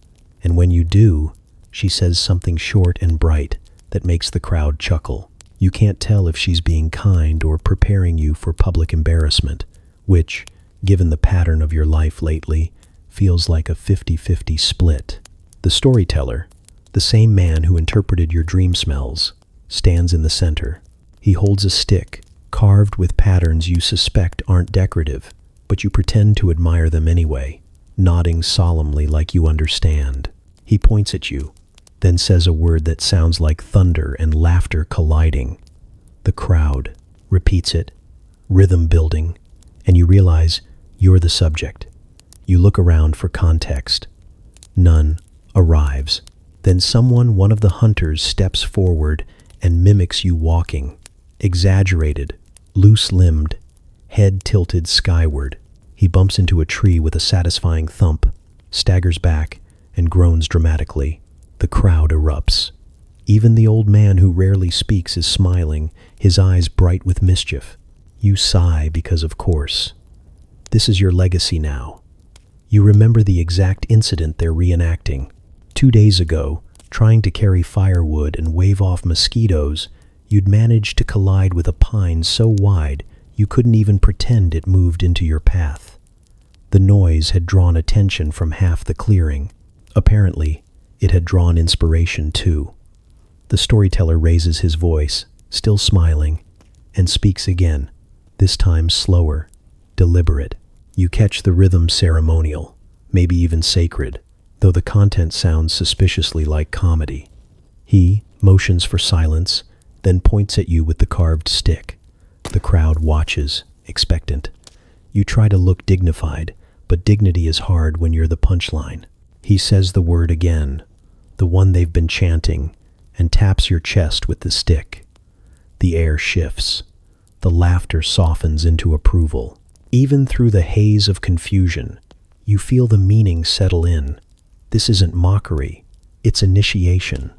and when you do, she says something short and bright that makes the crowd chuckle. You can't tell if she's being kind or preparing you for public embarrassment, which, given the pattern of your life lately, feels like a 50-50 split. The storyteller, the same man who interpreted your dream smells, stands in the center. He holds a stick, carved with patterns you suspect aren't decorative, but you pretend to admire them anyway, nodding solemnly like you understand. He points at you, then says a word that sounds like thunder and laughter colliding. The crowd repeats it, rhythm building, and you realize you're the subject. You look around for context. None arrives. Then one of the hunters, steps forward and mimics you walking, exaggerated, loose-limbed, head tilted skyward. He bumps into a tree with a satisfying thump, staggers back, and groans dramatically. The crowd erupts. Even the old man who rarely speaks is smiling, his eyes bright with mischief. You sigh because, of course, this is your legacy now. You remember the exact incident they're reenacting. 2 days ago, trying to carry firewood and wave off mosquitoes, you'd managed to collide with a pine so wide you couldn't even pretend it moved into your path. The noise had drawn attention from half the clearing. Apparently, it had drawn inspiration too. The storyteller raises his voice, still smiling, and speaks again, this time slower, deliberate. You catch the rhythm ceremonial, maybe even sacred, though the content sounds suspiciously like comedy. He motions for silence, then points at you with the carved stick. The crowd watches, expectant. You try to look dignified, but dignity is hard when you're the punchline. He says the word again, the one they've been chanting, and taps your chest with the stick. The air shifts. The laughter softens into approval. Even through the haze of confusion, you feel the meaning settle in. This isn't mockery, it's initiation.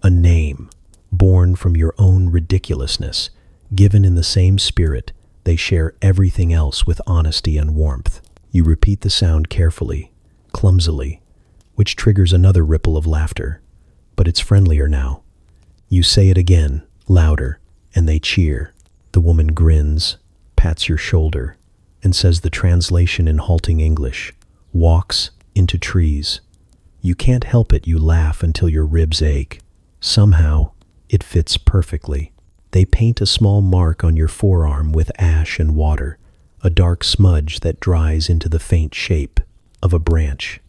A name, born from your own ridiculousness, given in the same spirit, they share everything else with honesty and warmth. You repeat the sound carefully, clumsily, which triggers another ripple of laughter, but it's friendlier now. You say it again, louder, and they cheer. The woman grins, pats your shoulder, and says the translation in halting English, walks into trees. You can't help it, you laugh until your ribs ache. Somehow, it fits perfectly. They paint a small mark on your forearm with ash and water, a dark smudge that dries into the faint shape of a branch.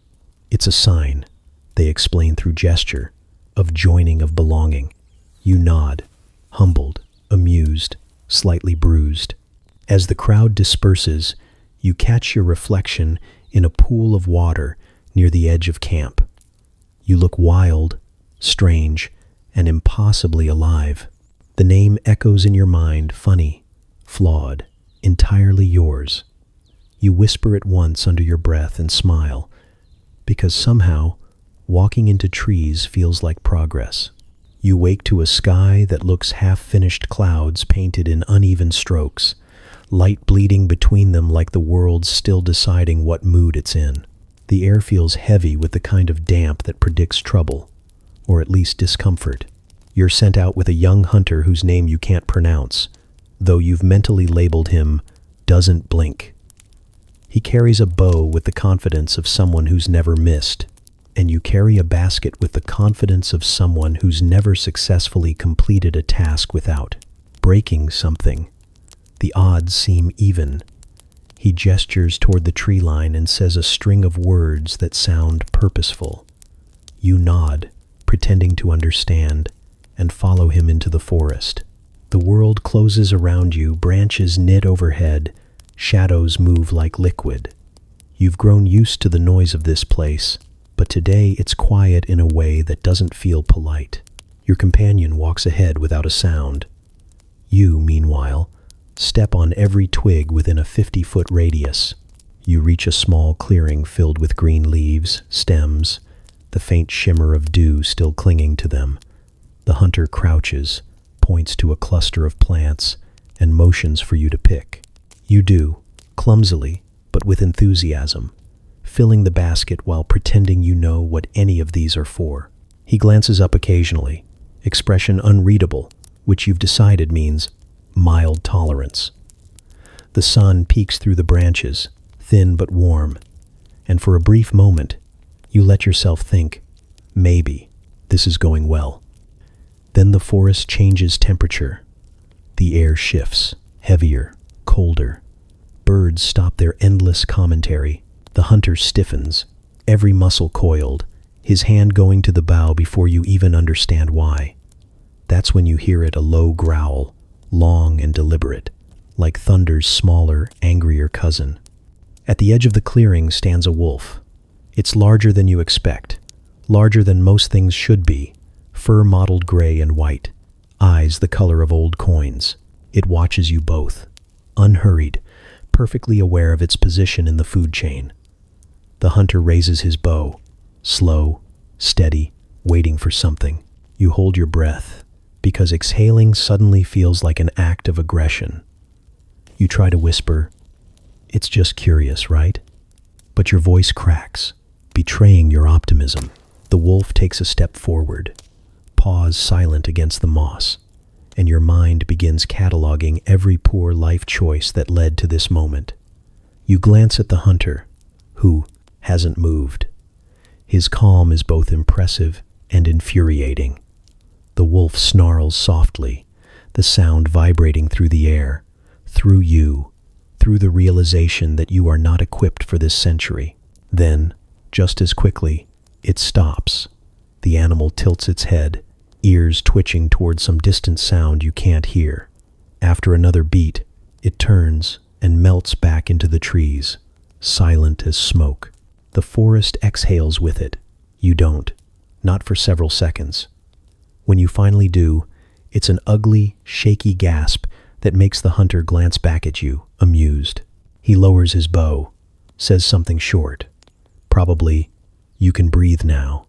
It's a sign, they explain through gesture, of joining, of belonging. You nod, humbled, amused, slightly bruised. As the crowd disperses, you catch your reflection in a pool of water near the edge of camp. You look wild, strange, and impossibly alive. The name echoes in your mind, funny, flawed, entirely yours. You whisper it once under your breath and smile, because somehow walking into trees feels like progress. You wake to a sky that looks half-finished clouds painted in uneven strokes, light bleeding between them like the world's still deciding what mood it's in. The air feels heavy with the kind of damp that predicts trouble, or at least discomfort. You're sent out with a young hunter whose name you can't pronounce, though you've mentally labeled him Doesn't Blink. He carries a bow with the confidence of someone who's never missed, and you carry a basket with the confidence of someone who's never successfully completed a task without breaking something. The odds seem even. He gestures toward the tree line and says a string of words that sound purposeful. You nod, pretending to understand, and follow him into the forest. The world closes around you, branches knit overhead, shadows move like liquid. You've grown used to the noise of this place, but today it's quiet in a way that doesn't feel polite. Your companion walks ahead without a sound. You, meanwhile, step on every twig within a 50-foot radius. You reach a small clearing filled with green leaves, stems, the faint shimmer of dew still clinging to them. The hunter crouches, points to a cluster of plants, and motions for you to pick. You do, clumsily, but with enthusiasm, filling the basket while pretending you know what any of these are for. He glances up occasionally, expression unreadable, which you've decided means mild tolerance. The sun peeks through the branches, thin but warm, and for a brief moment, you let yourself think, maybe this is going well. Then the forest changes temperature. The air shifts, heavier, colder. Birds stop their endless commentary. The hunter stiffens, every muscle coiled, his hand going to the bow before you even understand why. That's when you hear it, a low growl, long and deliberate, like thunder's smaller, angrier cousin. At the edge of the clearing stands a wolf. It's larger than you expect, larger than most things should be, fur mottled gray and white, eyes the color of old coins. It watches you both, unhurried, perfectly aware of its position in the food chain. The hunter raises his bow, slow, steady, waiting for something. You hold your breath, because exhaling suddenly feels like an act of aggression. You try to whisper, "It's just curious, right?" But your voice cracks, betraying your optimism. The wolf takes a step forward, paws silent against the moss, and your mind begins cataloging every poor life choice that led to this moment. You glance at the hunter, who hasn't moved. His calm is both impressive and infuriating. The wolf snarls softly, the sound vibrating through the air, through you, through the realization that you are not equipped for this century. Then, just as quickly, it stops. The animal tilts its head, ears twitching toward some distant sound you can't hear. After another beat, it turns and melts back into the trees, silent as smoke. The forest exhales with it. You don't, not for several seconds. When you finally do, it's an ugly, shaky gasp that makes the hunter glance back at you, amused. He lowers his bow, says something short. Probably, "You can breathe now."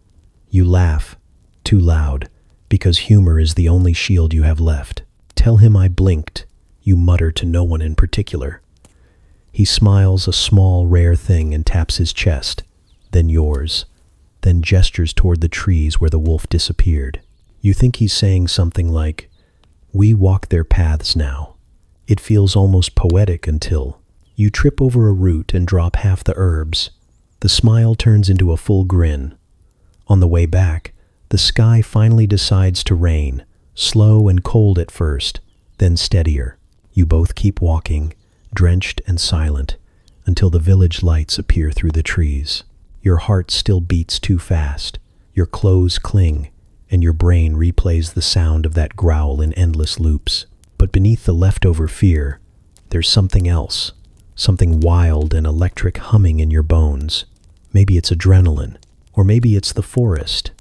You laugh, too loud, because humor is the only shield you have left. "Tell him I blinked," you mutter to no one in particular. He smiles a small, rare thing and taps his chest, then yours, then gestures toward the trees where the wolf disappeared. You think he's saying something like, "We walk their paths now." It feels almost poetic until you trip over a root and drop half the herbs. The smile turns into a full grin. On the way back, the sky finally decides to rain, slow and cold at first, then steadier. You both keep walking, drenched and silent, until the village lights appear through the trees. Your heart still beats too fast, your clothes cling, and your brain replays the sound of that growl in endless loops. But beneath the leftover fear, there's something else, something wild and electric humming in your bones. Maybe it's adrenaline, or maybe it's the forest,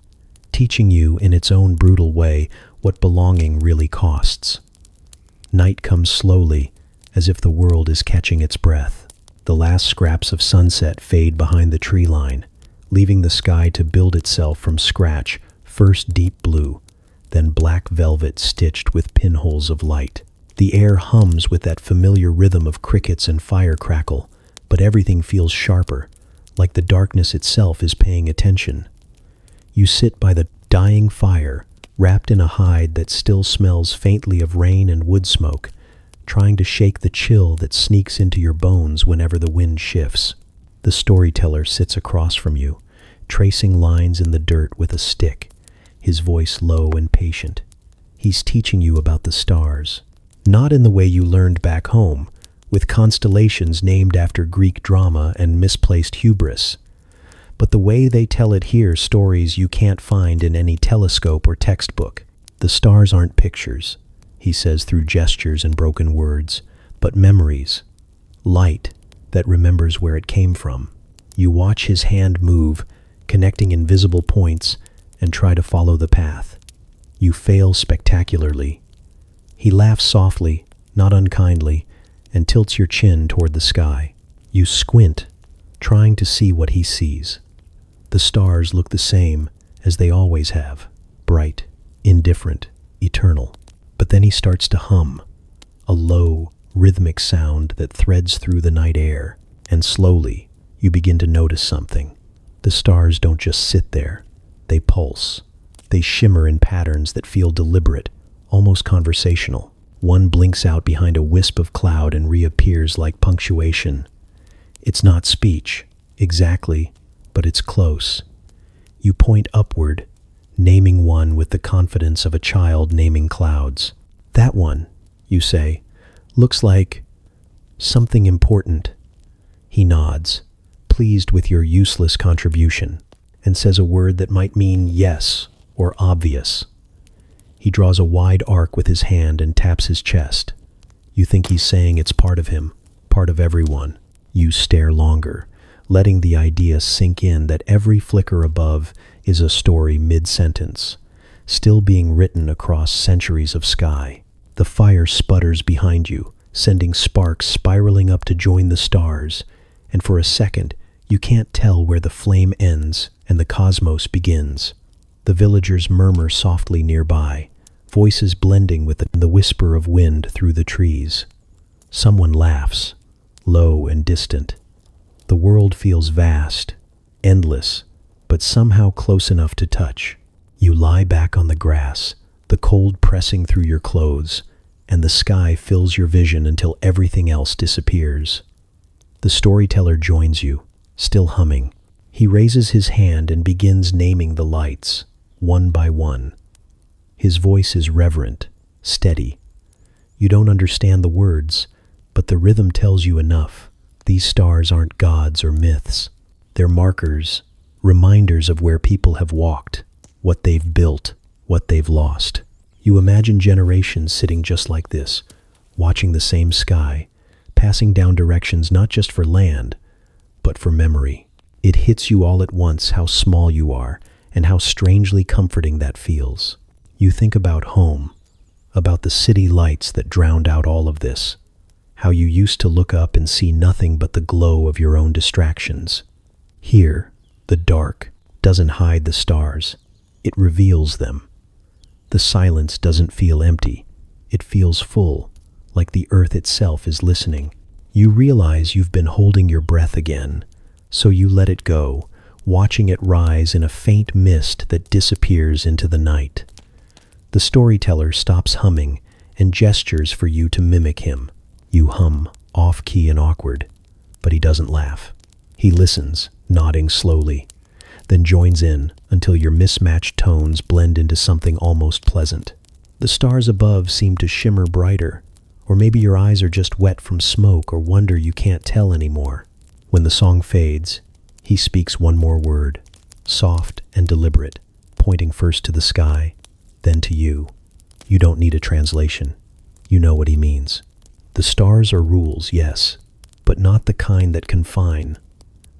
teaching you in its own brutal way what belonging really costs. Night comes slowly, as if the world is catching its breath. The last scraps of sunset fade behind the tree line, leaving the sky to build itself from scratch, first deep blue, then black velvet stitched with pinholes of light. The air hums with that familiar rhythm of crickets and fire crackle, but everything feels sharper, like the darkness itself is paying attention. You sit by the dying fire, wrapped in a hide that still smells faintly of rain and wood smoke, trying to shake the chill that sneaks into your bones whenever the wind shifts. The storyteller sits across from you, tracing lines in the dirt with a stick, his voice low and patient. He's teaching you about the stars, not in the way you learned back home, with constellations named after Greek drama and misplaced hubris, but the way they tell it here, stories you can't find in any telescope or textbook. The stars aren't pictures, he says through gestures and broken words, but memories, light that remembers where it came from. You watch his hand move, connecting invisible points, and try to follow the path. You fail spectacularly. He laughs softly, not unkindly, and tilts your chin toward the sky. You squint, trying to see what he sees. The stars look the same as they always have, bright, indifferent, eternal. But then he starts to hum, a low, rhythmic sound that threads through the night air, and slowly you begin to notice something. The stars don't just sit there, they pulse. They shimmer in patterns that feel deliberate, almost conversational. One blinks out behind a wisp of cloud and reappears like punctuation. It's not speech, exactly, but it's close. You point upward, naming one with the confidence of a child naming clouds. "That one," you say, "looks like something important." He nods, pleased with your useless contribution, and says a word that might mean yes or obvious. He draws a wide arc with his hand and taps his chest. You think he's saying it's part of him, part of everyone. You stare longer, letting the idea sink in that every flicker above is a story mid-sentence, still being written across centuries of sky. The fire sputters behind you, sending sparks spiraling up to join the stars, and for a second, you can't tell where the flame ends and the cosmos begins. The villagers murmur softly nearby, voices blending with the whisper of wind through the trees. Someone laughs, low and distant. The world feels vast, endless, but somehow close enough to touch. You lie back on the grass, the cold pressing through your clothes, and the sky fills your vision until everything else disappears. The storyteller joins you, still humming. He raises his hand and begins naming the lights, one by one. His voice is reverent, steady. You don't understand the words, but the rhythm tells you enough. These stars aren't gods or myths. They're markers, reminders of where people have walked, what they've built, what they've lost. You imagine generations sitting just like this, watching the same sky, passing down directions not just for land, but for memory. It hits you all at once how small you are and how strangely comforting that feels. You think about home, about the city lights that drowned out all of this, how you used to look up and see nothing but the glow of your own distractions. Here, the dark doesn't hide the stars, it reveals them. The silence doesn't feel empty, it feels full, like the earth itself is listening. You realize you've been holding your breath again, so you let it go, watching it rise in a faint mist that disappears into the night. The storyteller stops humming and gestures for you to mimic him. You hum, off-key and awkward, but he doesn't laugh. He listens, nodding slowly, then joins in until your mismatched tones blend into something almost pleasant. The stars above seem to shimmer brighter, or maybe your eyes are just wet from smoke or wonder you can't tell anymore. When the song fades, he speaks one more word, soft and deliberate, pointing first to the sky, then to you. You don't need a translation. You know what he means. The stars are rules, yes, but not the kind that confine.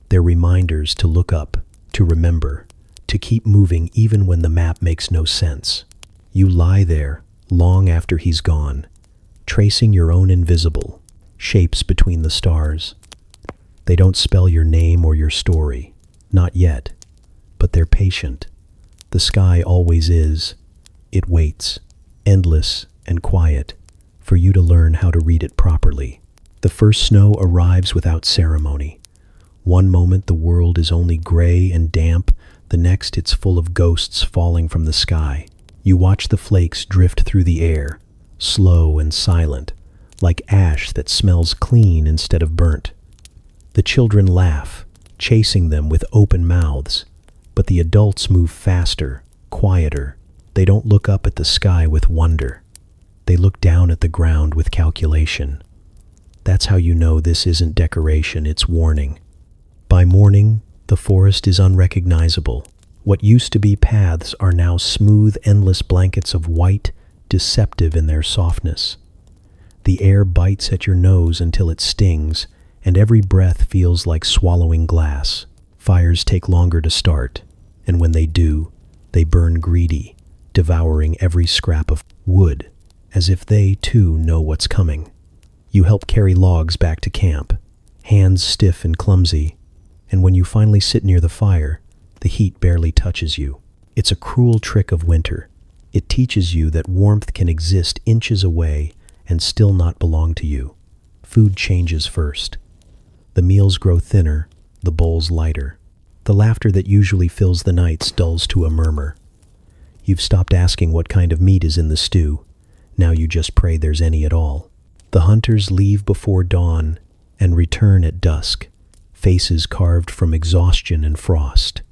They're reminders to look up, to remember, to keep moving even when the map makes no sense. You lie there, long after he's gone, tracing your own invisible shapes between the stars. They don't spell your name or your story, not yet, but they're patient. The sky always is. It waits, endless and quiet, for you to learn how to read it properly. The first snow arrives without ceremony. One moment the world is only gray and damp, the next it's full of ghosts falling from the sky. You watch the flakes drift through the air, slow and silent, like ash that smells clean instead of burnt. The children laugh, chasing them with open mouths, but the adults move faster, quieter. They don't look up at the sky with wonder. They look down at the ground with calculation. That's how you know this isn't decoration, it's warning. By morning, the forest is unrecognizable. What used to be paths are now smooth, endless blankets of white, deceptive in their softness. The air bites at your nose until it stings, and every breath feels like swallowing glass. Fires take longer to start, and when they do, they burn greedy, devouring every scrap of wood, as if they, too, know what's coming. You help carry logs back to camp, hands stiff and clumsy, and when you finally sit near the fire, the heat barely touches you. It's a cruel trick of winter. It teaches you that warmth can exist inches away and still not belong to you. Food changes first. The meals grow thinner, the bowls lighter. The laughter that usually fills the nights dulls to a murmur. You've stopped asking what kind of meat is in the stew. Now you just pray there's any at all. The hunters leave before dawn and return at dusk, faces carved from exhaustion and frost.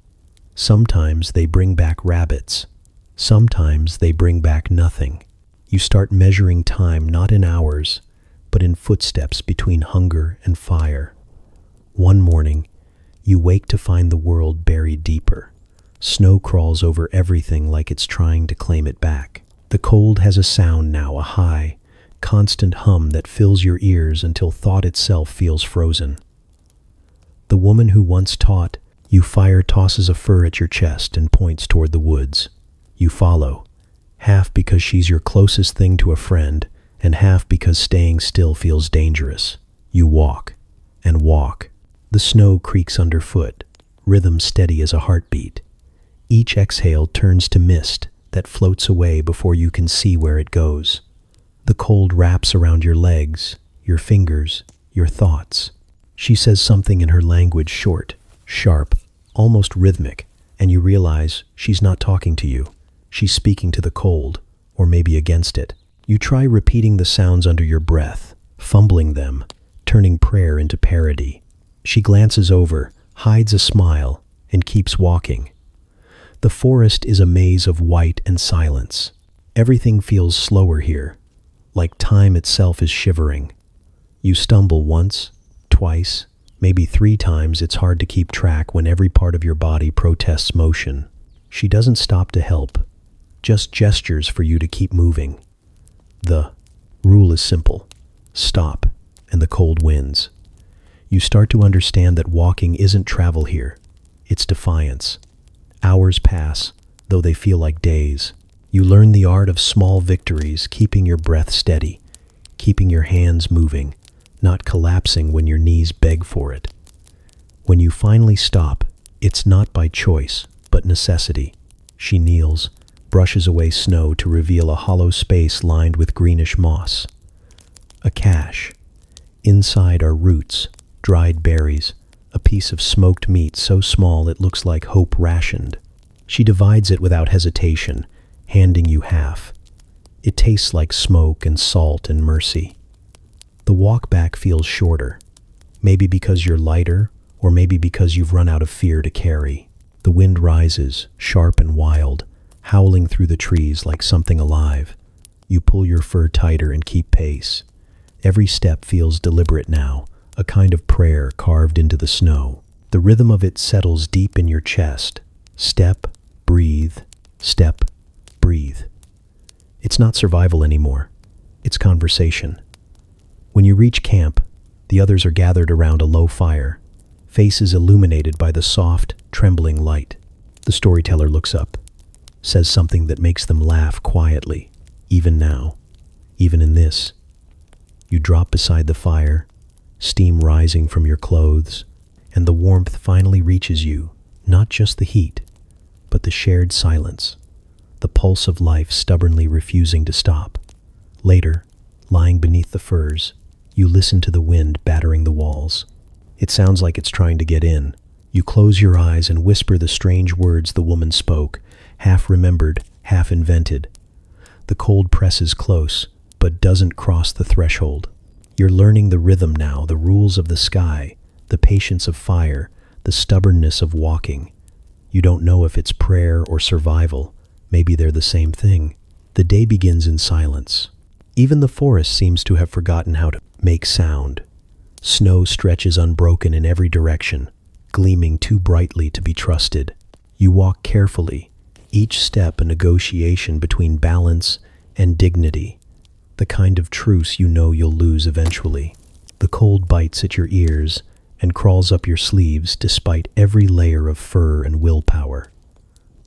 Sometimes they bring back rabbits. Sometimes they bring back nothing. You start measuring time not in hours, but in footsteps between hunger and fire. One morning, you wake to find the world buried deeper. Snow crawls over everything like it's trying to claim it back. The cold has a sound now, a high, constant hum that fills your ears until thought itself feels frozen. The woman who once taught you fire tosses a fur at your chest and points toward the woods. You follow, half because she's your closest thing to a friend, and half because staying still feels dangerous. You walk and walk. The snow creaks underfoot, rhythm steady as a heartbeat. Each exhale turns to mist that floats away before you can see where it goes. The cold wraps around your legs, your fingers, your thoughts. She says something in her language, short, sharp, almost rhythmic, and you realize she's not talking to you. She's speaking to the cold, or maybe against it. You try repeating the sounds under your breath, fumbling them, turning prayer into parody. She glances over, hides a smile, and keeps walking. The forest is a maze of white and silence. Everything feels slower here, like time itself is shivering. You stumble once, twice, maybe 3 times. It's hard to keep track when every part of your body protests motion. She doesn't stop to help, just gestures for you to keep moving. The rule is simple. Stop, and the cold wins. You start to understand that walking isn't travel here. It's defiance. Hours pass, though they feel like days. You learn the art of small victories, keeping your breath steady, keeping your hands moving, not collapsing when your knees beg for it. When you finally stop, it's not by choice, but necessity. She kneels, brushes away snow to reveal a hollow space lined with greenish moss. A cache. Inside are roots, dried berries, a piece of smoked meat so small it looks like hope rationed. She divides it without hesitation, handing you half. It tastes like smoke and salt and mercy. The walk back feels shorter, maybe because you're lighter, or maybe because you've run out of fear to carry. The wind rises, sharp and wild, howling through the trees like something alive. You pull your fur tighter and keep pace. Every step feels deliberate now, a kind of prayer carved into the snow. The rhythm of it settles deep in your chest. Step, breathe, step, breathe. It's not survival anymore. It's conversation. When you reach camp, the others are gathered around a low fire, faces illuminated by the soft, trembling light. The storyteller looks up, says something that makes them laugh quietly, even now, even in this. You drop beside the fire, steam rising from your clothes, and the warmth finally reaches you, not just the heat, but the shared silence, the pulse of life stubbornly refusing to stop. Later, lying beneath the firs, you listen to the wind battering the walls. It sounds like it's trying to get in. You close your eyes and whisper the strange words the woman spoke, half remembered, half invented. The cold presses close, but doesn't cross the threshold. You're learning the rhythm now, the rules of the sky, the patience of fire, the stubbornness of walking. You don't know if it's prayer or survival. Maybe they're the same thing. The day begins in silence. Even the forest seems to have forgotten how to make sound. Snow stretches unbroken in every direction, gleaming too brightly to be trusted. You walk carefully, each step a negotiation between balance and dignity, the kind of truce you know you'll lose eventually. The cold bites at your ears and crawls up your sleeves despite every layer of fur and willpower.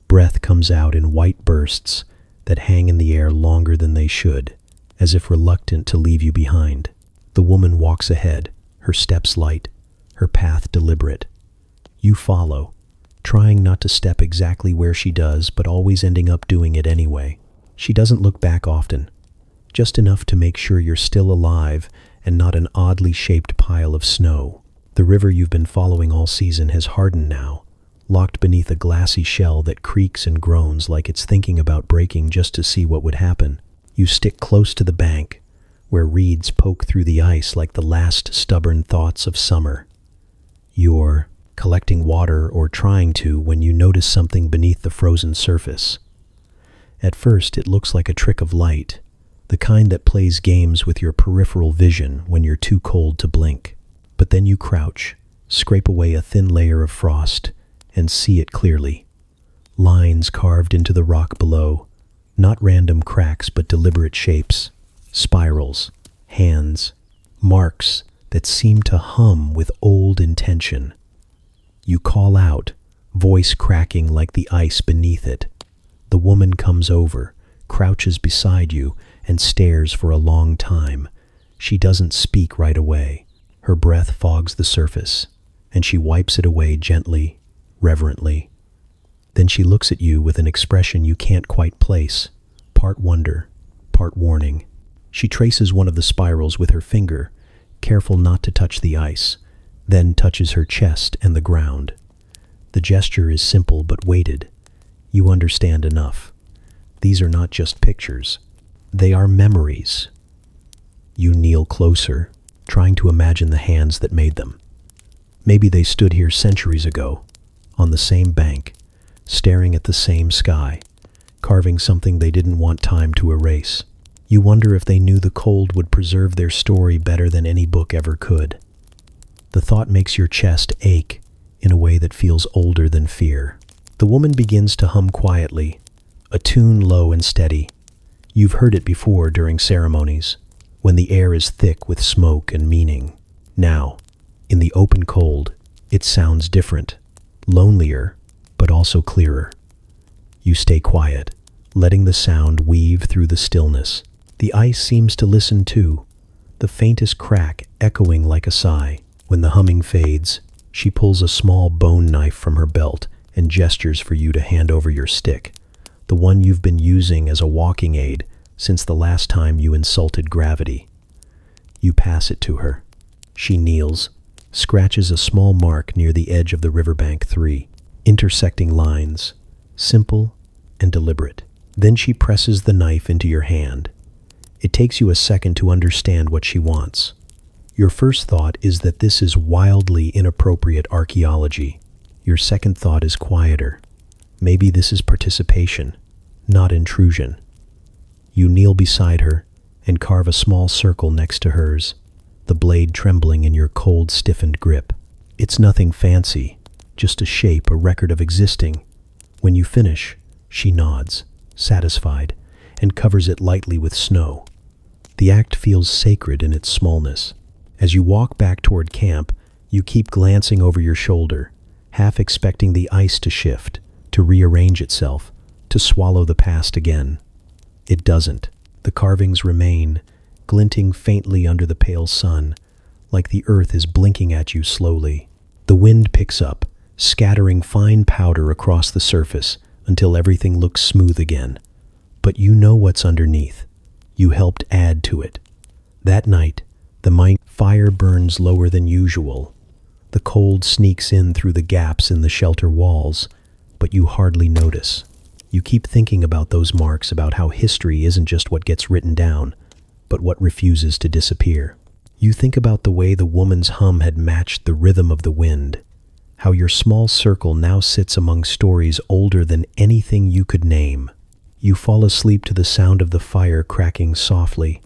Breath comes out in white bursts that hang in the air longer than they should, as if reluctant to leave you behind. The woman walks ahead, her steps light, her path deliberate. You follow, trying not to step exactly where she does, but always ending up doing it anyway. She doesn't look back often, just enough to make sure you're still alive and not an oddly shaped pile of snow. The river you've been following all season has hardened now, locked beneath a glassy shell that creaks and groans like it's thinking about breaking just to see what would happen. You stick close to the bank, where reeds poke through the ice like the last stubborn thoughts of summer. You're collecting water, or trying to, when you notice something beneath the frozen surface. At first, it looks like a trick of light, the kind that plays games with your peripheral vision when you're too cold to blink. But then you crouch, scrape away a thin layer of frost, and see it clearly. Lines carved into the rock below, not random cracks but deliberate shapes, spirals, hands, marks that seem to hum with old intention. You call out, voice cracking like the ice beneath it. The woman comes over, crouches beside you, and stares for a long time. She doesn't speak right away. Her breath fogs the surface, and she wipes it away gently, reverently. Then she looks at you with an expression you can't quite place, part wonder, part warning. She traces one of the spirals with her finger, careful not to touch the ice, then touches her chest and the ground. The gesture is simple but weighted. You understand enough. These are not just pictures. They are memories. You kneel closer, trying to imagine the hands that made them. Maybe they stood here centuries ago, on the same bank, staring at the same sky, carving something they didn't want time to erase. You wonder if they knew the cold would preserve their story better than any book ever could. The thought makes your chest ache in a way that feels older than fear. The woman begins to hum quietly, a tune low and steady. You've heard it before during ceremonies, when the air is thick with smoke and meaning. Now, in the open cold, it sounds different, lonelier, but also clearer. You stay quiet, letting the sound weave through the stillness. The ice seems to listen too, the faintest crack echoing like a sigh. When the humming fades, she pulls a small bone knife from her belt and gestures for you to hand over your stick, the one you've been using as a walking aid since the last time you insulted gravity. You pass it to her. She kneels, scratches a small mark near the edge of the riverbank 3, intersecting lines, simple and deliberate. Then she presses the knife into your hand. It takes you a second to understand what she wants. Your first thought is that this is wildly inappropriate archaeology. Your second thought is quieter. Maybe this is participation, not intrusion. You kneel beside her and carve a small circle next to hers, the blade trembling in your cold, stiffened grip. It's nothing fancy, just a shape, a record of existing. When you finish, she nods, satisfied, and covers it lightly with snow. The act feels sacred in its smallness. As you walk back toward camp, you keep glancing over your shoulder, half expecting the ice to shift, to rearrange itself, to swallow the past again. It doesn't. The carvings remain, glinting faintly under the pale sun, like the earth is blinking at you slowly. The wind picks up, scattering fine powder across the surface until everything looks smooth again. But you know what's underneath. You helped add to it. That night, the fire burns lower than usual. The cold sneaks in through the gaps in the shelter walls, but you hardly notice. You keep thinking about those marks, about how history isn't just what gets written down, but what refuses to disappear. You think about the way the woman's hum had matched the rhythm of the wind, how your small circle now sits among stories older than anything you could name. You fall asleep to the sound of the fire cracking softly,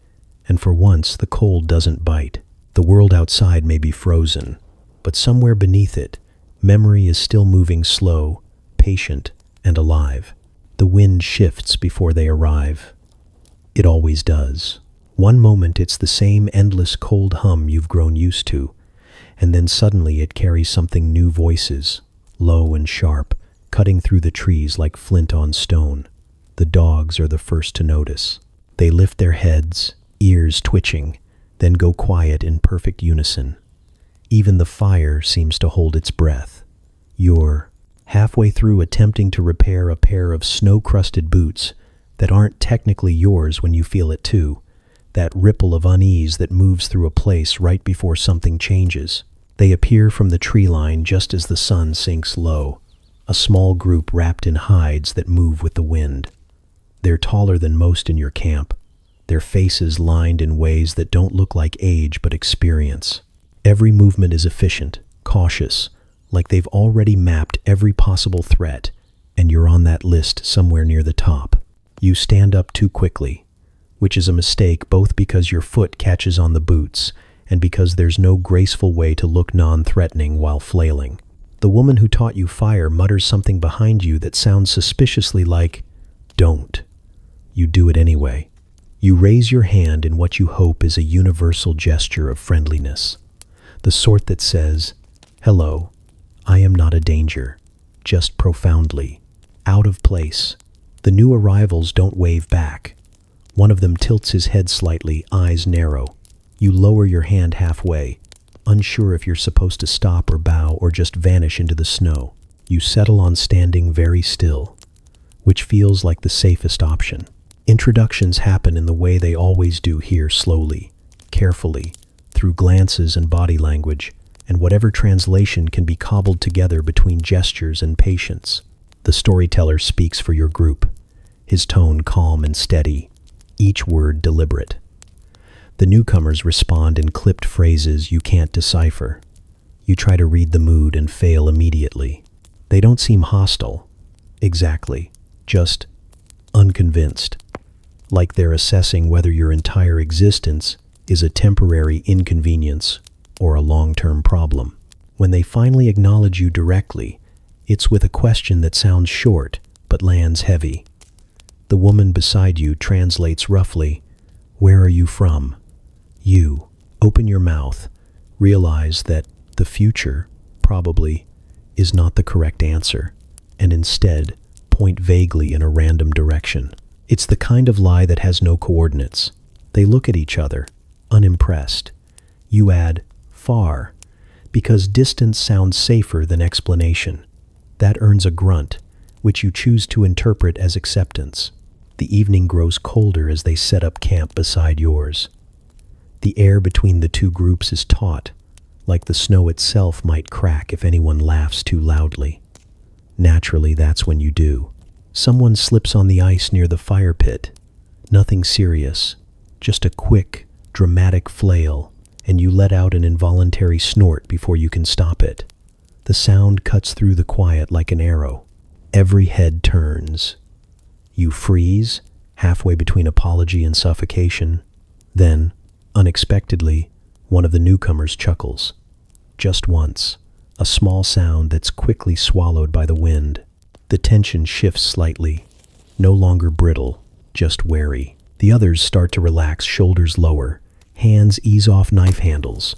and for once the cold doesn't bite. The world outside may be frozen, but somewhere beneath it, memory is still moving slow, patient, and alive. The wind shifts before they arrive. It always does. One moment it's the same endless cold hum you've grown used to, and then suddenly it carries something new, voices, low and sharp, cutting through the trees like flint on stone. The dogs are the first to notice. They lift their heads, ears twitching, then go quiet in perfect unison. Even the fire seems to hold its breath. You're halfway through attempting to repair a pair of snow-crusted boots that aren't technically yours when you feel it too, that ripple of unease that moves through a place right before something changes. They appear from the tree line just as the sun sinks low, a small group wrapped in hides that move with the wind. They're taller than most in your camp, their faces lined in ways that don't look like age but experience. Every movement is efficient, cautious, like they've already mapped every possible threat, and you're on that list somewhere near the top. You stand up too quickly, which is a mistake both because your foot catches on the boots and because there's no graceful way to look non-threatening while flailing. The woman who taught you fire mutters something behind you that sounds suspiciously like, "Don't." You do it anyway. You raise your hand in what you hope is a universal gesture of friendliness, the sort that says, "Hello, I am not a danger," just profoundly, out of place. The new arrivals don't wave back. One of them tilts his head slightly, eyes narrow. You lower your hand halfway, unsure if you're supposed to stop or bow or just vanish into the snow. You settle on standing very still, which feels like the safest option. Introductions happen in the way they always do here, slowly, carefully, through glances and body language, and whatever translation can be cobbled together between gestures and patience. The storyteller speaks for your group, his tone calm and steady, each word deliberate. The newcomers respond in clipped phrases you can't decipher. You try to read the mood and fail immediately. They don't seem hostile, exactly, just unconvinced, like they're assessing whether your entire existence is a temporary inconvenience or a long-term problem. When they finally acknowledge you directly, it's with a question that sounds short but lands heavy. The woman beside you translates roughly, "Where are you from?" You open your mouth, realize that the future, probably, is not the correct answer, and instead point vaguely in a random direction. It's the kind of lie that has no coordinates. They look at each other, unimpressed. You add, "far," because distance sounds safer than explanation. That earns a grunt, which you choose to interpret as acceptance. The evening grows colder as they set up camp beside yours. The air between the two groups is taut, like the snow itself might crack if anyone laughs too loudly. Naturally, that's when you do. Someone slips on the ice near the fire pit. Nothing serious, just a quick, dramatic flail, and you let out an involuntary snort before you can stop it. The sound cuts through the quiet like an arrow. Every head turns. You freeze, halfway between apology and suffocation. Then, unexpectedly, one of the newcomers chuckles. Just once, a small sound that's quickly swallowed by the wind. The tension shifts slightly, no longer brittle, just wary. The others start to relax, shoulders lower, hands ease off knife handles.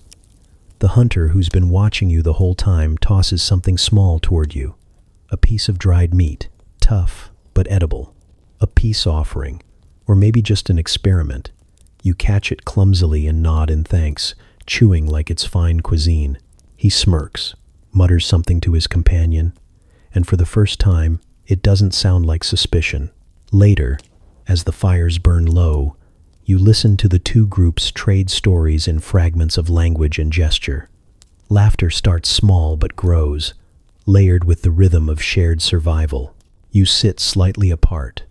The hunter who's been watching you the whole time tosses something small toward you. A piece of dried meat, tough but edible. A peace offering, or maybe just an experiment. You catch it clumsily and nod in thanks, chewing like it's fine cuisine. He smirks, mutters something to his companion, and for the first time, it doesn't sound like suspicion. Later, as the fires burn low, you listen to the two groups trade stories in fragments of language and gesture. Laughter starts small but grows, layered with the rhythm of shared survival. You sit slightly apart,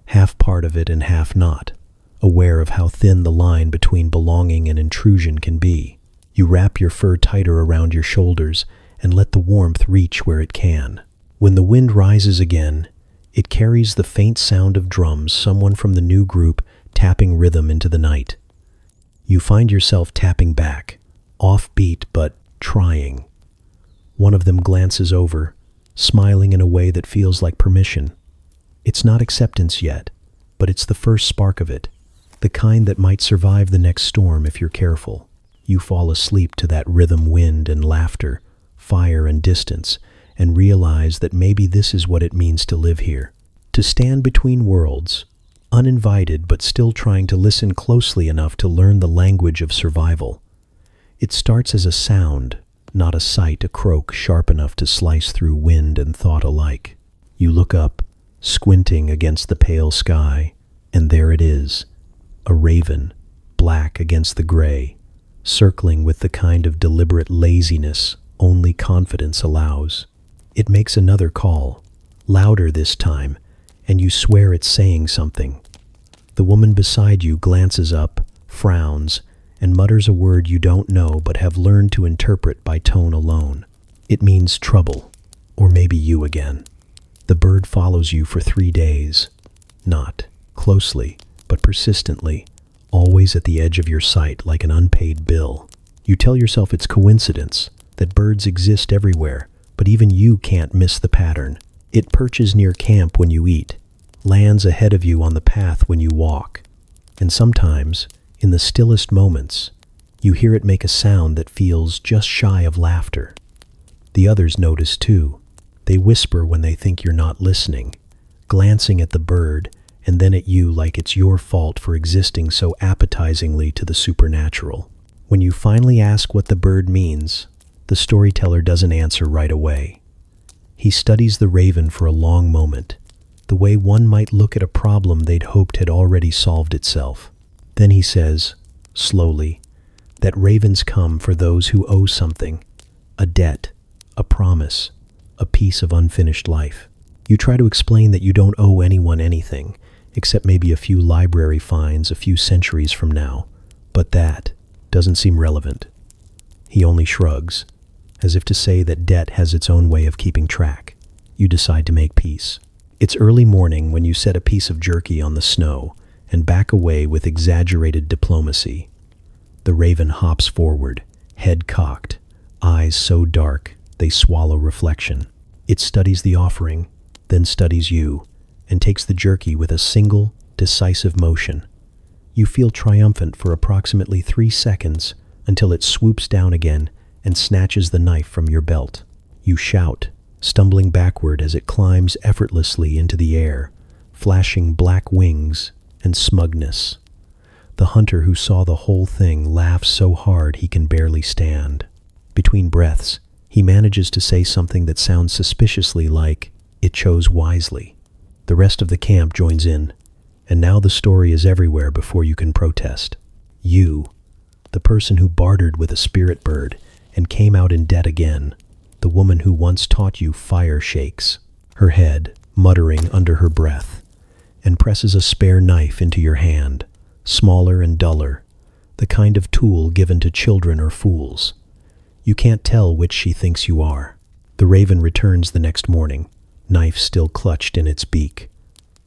half part of it and half not, aware of how thin the line between belonging and intrusion can be. You wrap your fur tighter around your shoulders and let the warmth reach where it can. When the wind rises again, it carries the faint sound of drums, someone from the new group tapping rhythm into the night. You find yourself tapping back, offbeat but trying. One of them glances over, smiling in a way that feels like permission. It's not acceptance yet, but it's the first spark of it, the kind that might survive the next storm if you're careful. You fall asleep to that rhythm, wind and laughter, fire and distance, and realize that maybe this is what it means to live here. To stand between worlds, uninvited but still trying to listen closely enough to learn the language of survival. It starts as a sound, not a sight, a croak sharp enough to slice through wind and thought alike. You look up, squinting against the pale sky, and there it is, a raven, black against the gray, circling with the kind of deliberate laziness only confidence allows. It makes another call, louder this time, and you swear it's saying something. The woman beside you glances up, frowns, and mutters a word you don't know but have learned to interpret by tone alone. It means trouble, or maybe you again. The bird follows you for 3 days. Not closely, but persistently, always at the edge of your sight like an unpaid bill. You tell yourself it's coincidence, that birds exist everywhere, but even you can't miss the pattern. It perches near camp when you eat, lands ahead of you on the path when you walk, and sometimes, in the stillest moments, you hear it make a sound that feels just shy of laughter. The others notice too. They whisper when they think you're not listening, glancing at the bird and then at you like it's your fault for existing so appetizingly to the supernatural. When you finally ask what the bird means, the storyteller doesn't answer right away. He studies the raven for a long moment, the way one might look at a problem they'd hoped had already solved itself. Then he says, slowly, that ravens come for those who owe something, a debt, a promise, a piece of unfinished life. You try to explain that you don't owe anyone anything, except maybe a few library fines a few centuries from now, but that doesn't seem relevant. He only shrugs, as if to say that debt has its own way of keeping track. You decide to make peace. It's early morning when you set a piece of jerky on the snow and back away with exaggerated diplomacy. The raven hops forward, head cocked, eyes so dark they swallow reflection. It studies the offering, then studies you, and takes the jerky with a single, decisive motion. You feel triumphant for approximately 3 seconds until it swoops down again and snatches the knife from your belt. You shout, stumbling backward as it climbs effortlessly into the air, flashing black wings and smugness. The hunter who saw the whole thing laughs so hard he can barely stand. Between breaths, he manages to say something that sounds suspiciously like, "It chose wisely." The rest of the camp joins in, and now the story is everywhere before you can protest. You, the person who bartered with a spirit bird and came out in debt again, the woman who once taught you fire shakes, her head muttering under her breath, and presses a spare knife into your hand, smaller and duller, the kind of tool given to children or fools. You can't tell which she thinks you are. The raven returns the next morning, knife still clutched in its beak.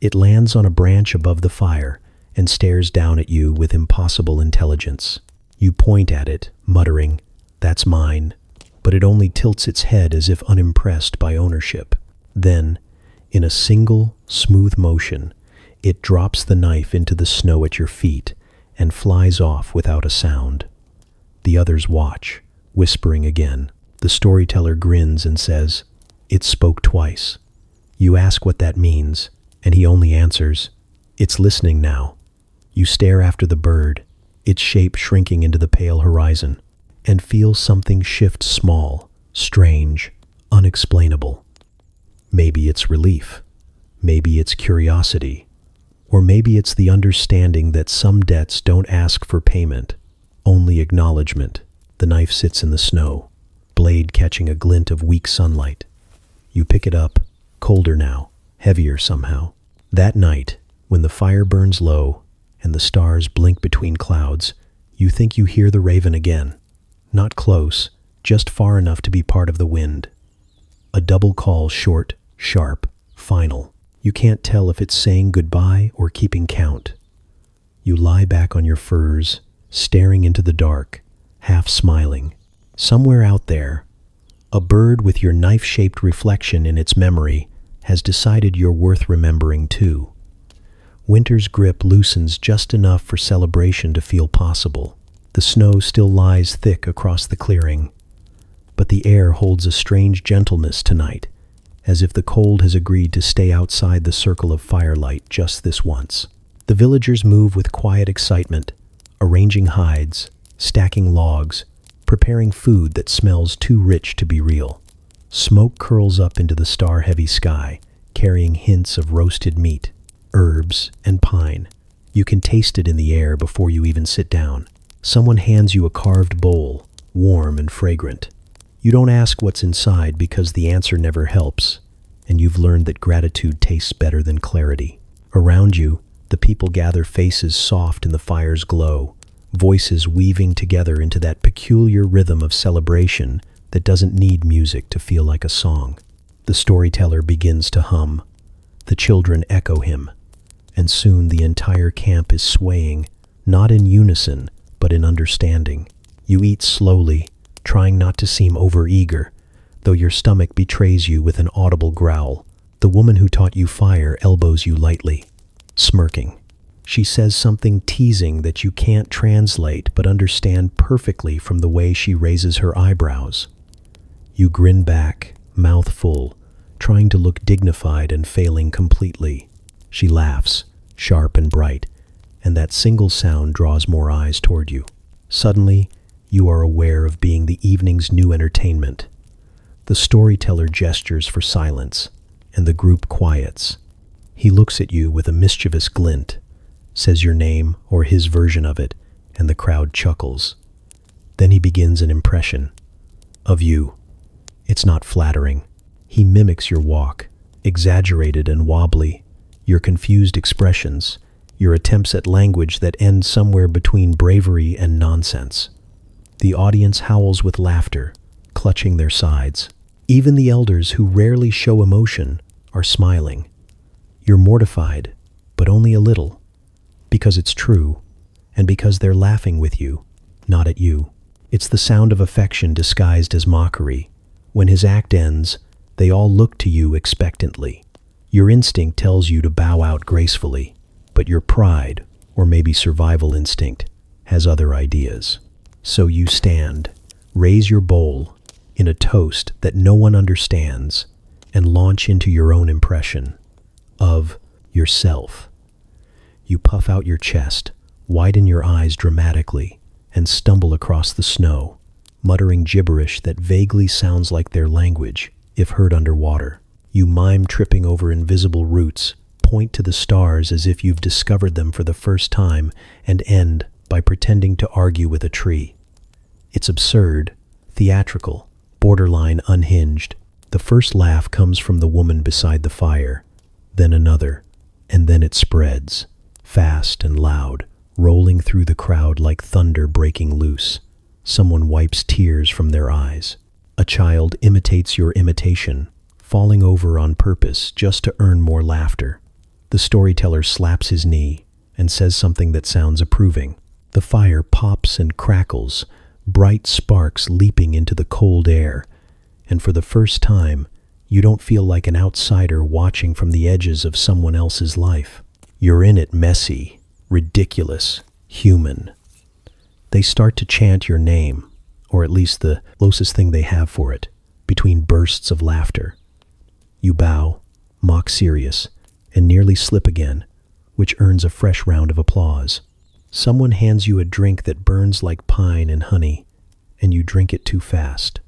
It lands on a branch above the fire and stares down at you with impossible intelligence. You point at it, muttering, "That's mine," but it only tilts its head as if unimpressed by ownership. Then, in a single, smooth motion, it drops the knife into the snow at your feet and flies off without a sound. The others watch, whispering again. The storyteller grins and says, "It spoke twice." You ask what that means, and he only answers, "It's listening now." You stare after the bird, its shape shrinking into the pale horizon, and feel something shift small, strange, unexplainable. Maybe it's relief, maybe it's curiosity, or maybe it's the understanding that some debts don't ask for payment, only acknowledgement. The knife sits in the snow, blade catching a glint of weak sunlight. You pick it up, colder now, heavier somehow. That night, when the fire burns low and the stars blink between clouds, you think you hear the raven again. Not close, just far enough to be part of the wind. A double call, short, sharp, final. You can't tell if it's saying goodbye or keeping count. You lie back on your furs, staring into the dark, half smiling. Somewhere out there, a bird with your knife-shaped reflection in its memory has decided you're worth remembering too. Winter's grip loosens just enough for celebration to feel possible. The snow still lies thick across the clearing, but the air holds a strange gentleness tonight, as if the cold has agreed to stay outside the circle of firelight just this once. The villagers move with quiet excitement, arranging hides, stacking logs, preparing food that smells too rich to be real. Smoke curls up into the star-heavy sky, carrying hints of roasted meat, herbs, and pine. You can taste it in the air before you even sit down. Someone hands you a carved bowl, warm and fragrant. You don't ask what's inside because the answer never helps, and you've learned that gratitude tastes better than clarity. Around you, the people gather, faces soft in the fire's glow, voices weaving together into that peculiar rhythm of celebration that doesn't need music to feel like a song. The storyteller begins to hum. The children echo him, and soon the entire camp is swaying, not in unison, but in understanding. You eat slowly, trying not to seem overeager, though your stomach betrays you with an audible growl. The woman who taught you fire elbows you lightly, smirking. She says something teasing that you can't translate but understand perfectly from the way she raises her eyebrows. You grin back, mouth full, trying to look dignified and failing completely. She laughs, sharp and bright, and that single sound draws more eyes toward you. Suddenly, you are aware of being the evening's new entertainment. The storyteller gestures for silence, and the group quiets. He looks at you with a mischievous glint, says your name or his version of it, and the crowd chuckles. Then he begins an impression of you. It's not flattering. He mimics your walk, exaggerated and wobbly, your confused expressions, your attempts at language that end somewhere between bravery and nonsense. The audience howls with laughter, clutching their sides. Even the elders, who rarely show emotion, are smiling. You're mortified, but only a little, because it's true, and because they're laughing with you, not at you. It's the sound of affection disguised as mockery. When his act ends, they all look to you expectantly. Your instinct tells you to bow out gracefully, but your pride, or maybe survival instinct, has other ideas. So you stand, raise your bowl in a toast that no one understands, and launch into your own impression of yourself. You puff out your chest, widen your eyes dramatically, and stumble across the snow, muttering gibberish that vaguely sounds like their language if heard underwater. You mime tripping over invisible roots, point to the stars as if you've discovered them for the first time, and end by pretending to argue with a tree. It's absurd, theatrical, borderline unhinged. The first laugh comes from the woman beside the fire, then another, and then it spreads, fast and loud, rolling through the crowd like thunder breaking loose. Someone wipes tears from their eyes. A child imitates your imitation, falling over on purpose just to earn more laughter. The storyteller slaps his knee and says something that sounds approving. The fire pops and crackles, bright sparks leaping into the cold air, and for the first time, you don't feel like an outsider watching from the edges of someone else's life. You're in it, messy, ridiculous, human. They start to chant your name, or at least the closest thing they have for it, between bursts of laughter. You bow, mock serious, and nearly slip again, which earns a fresh round of applause. Someone hands you a drink that burns like pine and honey, and you drink it too fast.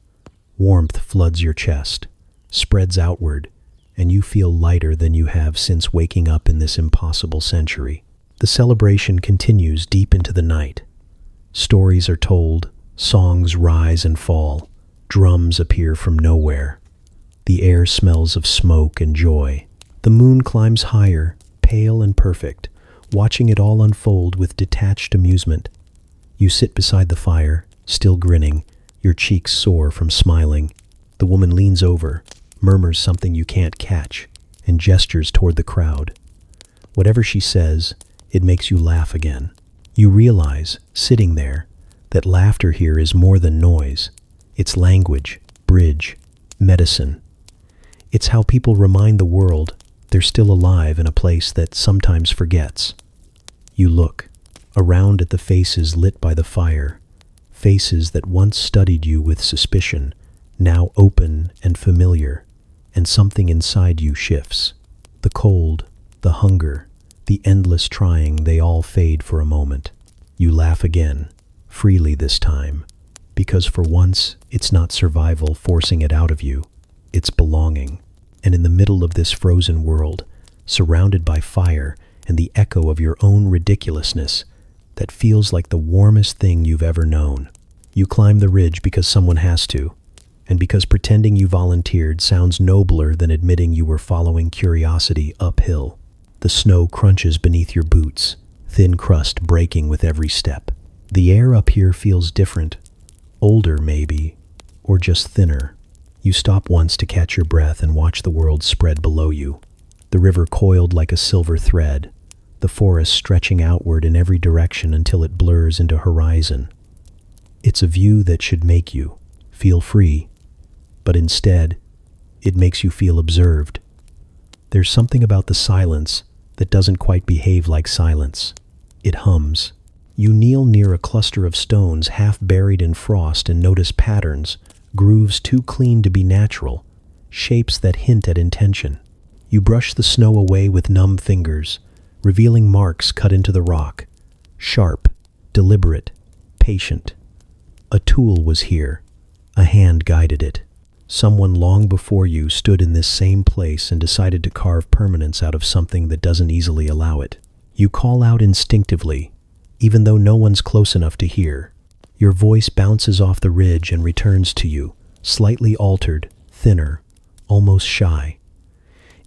Warmth floods your chest, spreads outward, and you feel lighter than you have since waking up in this impossible century. The celebration continues deep into the night. Stories are told, songs rise and fall, drums appear from nowhere. The air smells of smoke and joy. The moon climbs higher, pale and perfect, watching it all unfold with detached amusement. You sit beside the fire, still grinning, your cheeks sore from smiling. The woman leans over, murmurs something you can't catch, and gestures toward the crowd. Whatever she says, it makes you laugh again. You realize, sitting there, that laughter here is more than noise. It's language, bridge, medicine. It's how people remind the world they're still alive in a place that sometimes forgets. You look around at the faces lit by the fire, faces that once studied you with suspicion, now open and familiar, and something inside you shifts. The cold, the hunger, the endless trying, they all fade for a moment. You laugh again, freely this time, because for once it's not survival forcing it out of you, it's belonging. And in the middle of this frozen world, surrounded by fire and the echo of your own ridiculousness, that feels like the warmest thing you've ever known. You climb the ridge because someone has to, and because pretending you volunteered sounds nobler than admitting you were following curiosity uphill. The snow crunches beneath your boots, thin crust breaking with every step. The air up here feels different, older maybe, or just thinner. You stop once to catch your breath and watch the world spread below you. The river coiled like a silver thread, the forest stretching outward in every direction until it blurs into horizon. It's a view that should make you feel free, but instead, it makes you feel observed. There's something about the silence that doesn't quite behave like silence. It hums. You kneel near a cluster of stones half buried in frost and notice patterns, grooves too clean to be natural, shapes that hint at intention. You brush the snow away with numb fingers, revealing marks cut into the rock. Sharp, deliberate, patient. A tool was here. A hand guided it. Someone long before you stood in this same place and decided to carve permanence out of something that doesn't easily allow it. You call out instinctively, even though no one's close enough to hear. Your voice bounces off the ridge and returns to you, slightly altered, thinner, almost shy.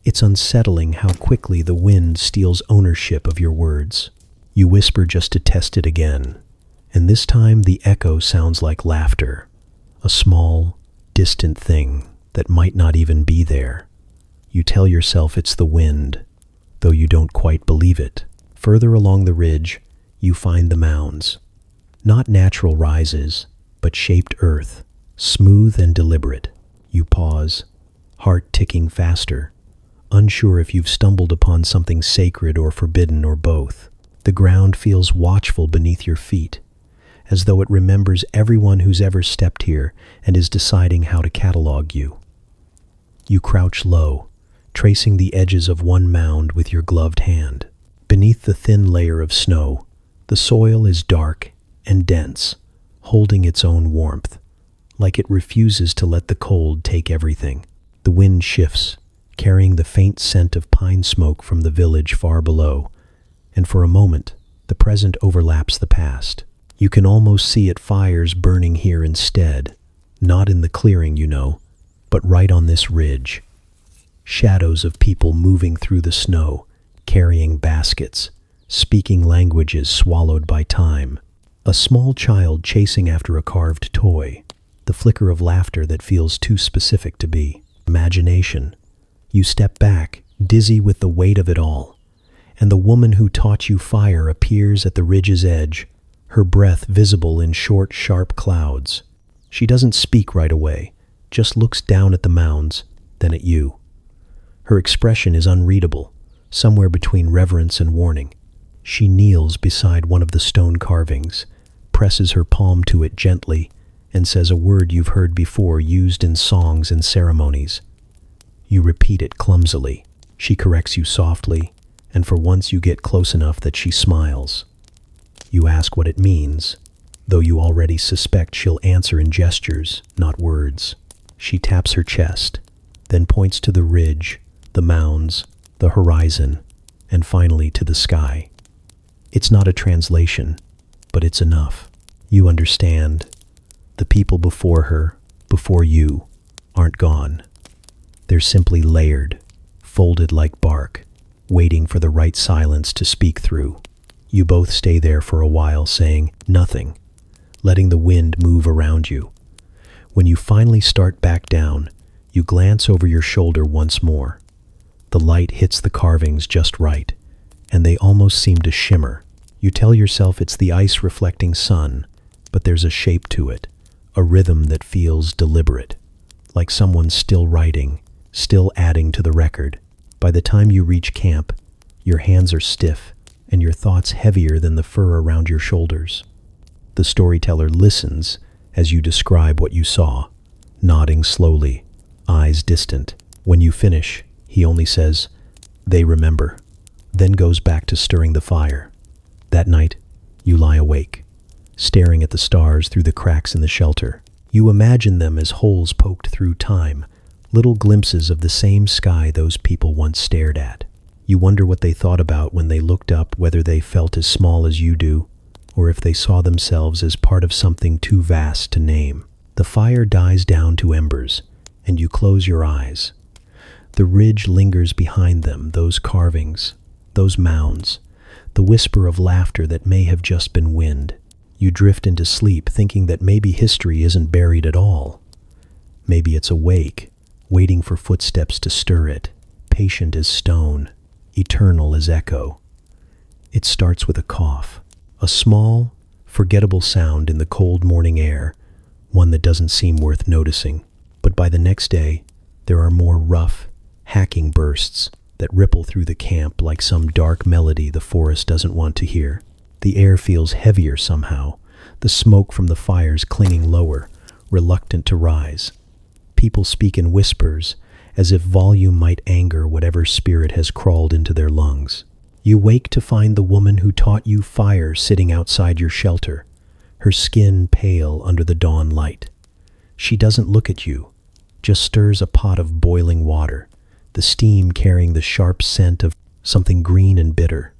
It's unsettling how quickly the wind steals ownership of your words. You whisper just to test it again, and this time the echo sounds like laughter, a small, distant thing that might not even be there. You tell yourself it's the wind, though you don't quite believe it. Further along the ridge, you find the mounds. Not natural rises, but shaped earth, smooth and deliberate. You pause, heart ticking faster, unsure if you've stumbled upon something sacred or forbidden or both. The ground feels watchful beneath your feet, as though it remembers everyone who's ever stepped here and is deciding how to catalog you. You crouch low, tracing the edges of one mound with your gloved hand. Beneath the thin layer of snow, the soil is dark and dense, holding its own warmth, like it refuses to let the cold take everything. The wind shifts, carrying the faint scent of pine smoke from the village far below, and for a moment, the present overlaps the past. You can almost see it fires burning here instead, not in the clearing, but right on this ridge. Shadows of people moving through the snow, carrying baskets, speaking languages swallowed by time. A small child chasing after a carved toy, the flicker of laughter that feels too specific to be. Imagination. You step back, dizzy with the weight of it all, and the woman who taught you fire appears at the ridge's edge, her breath visible in short, sharp clouds. She doesn't speak right away, just looks down at the mounds, then at you. Her expression is unreadable, somewhere between reverence and warning. She kneels beside one of the stone carvings, presses her palm to it gently, and says a word you've heard before used in songs and ceremonies. You repeat it clumsily. She corrects you softly, and for once you get close enough that she smiles. You ask what it means, though you already suspect she'll answer in gestures, not words. She taps her chest, then points to the ridge, the mounds, the horizon, and finally to the sky. It's not a translation, but it's enough. You understand. The people before her, before you, aren't gone. They're simply layered, folded like bark, waiting for the right silence to speak through. You both stay there for a while saying nothing, letting the wind move around you. When you finally start back down, you glance over your shoulder once more. The light hits the carvings just right, and they almost seem to shimmer. You tell yourself it's the ice-reflecting sun, but there's a shape to it, a rhythm that feels deliberate, like someone still writing, still adding to the record. By the time you reach camp, your hands are stiff, and your thoughts heavier than the fur around your shoulders. The storyteller listens as you describe what you saw, nodding slowly, eyes distant. When you finish, he only says, "They remember," then goes back to stirring the fire. That night, you lie awake, staring at the stars through the cracks in the shelter. You imagine them as holes poked through time, little glimpses of the same sky those people once stared at. You wonder what they thought about when they looked up, whether they felt as small as you do, or if they saw themselves as part of something too vast to name. The fire dies down to embers, and you close your eyes. The ridge lingers behind them, those carvings, those mounds, the whisper of laughter that may have just been wind. You drift into sleep, thinking that maybe history isn't buried at all. Maybe it's awake, waiting for footsteps to stir it, patient as stone, eternal as echo. It starts with a cough, a small, forgettable sound in the cold morning air, one that doesn't seem worth noticing. But by the next day, there are more rough, hacking bursts that ripple through the camp like some dark melody the forest doesn't want to hear. The air feels heavier somehow, the smoke from the fires clinging lower, reluctant to rise. People speak in whispers, as if volume might anger whatever spirit has crawled into their lungs. You wake to find the woman who taught you fire sitting outside your shelter, her skin pale under the dawn light. She doesn't look at you, just stirs a pot of boiling water, the steam carrying the sharp scent of something green and bitter.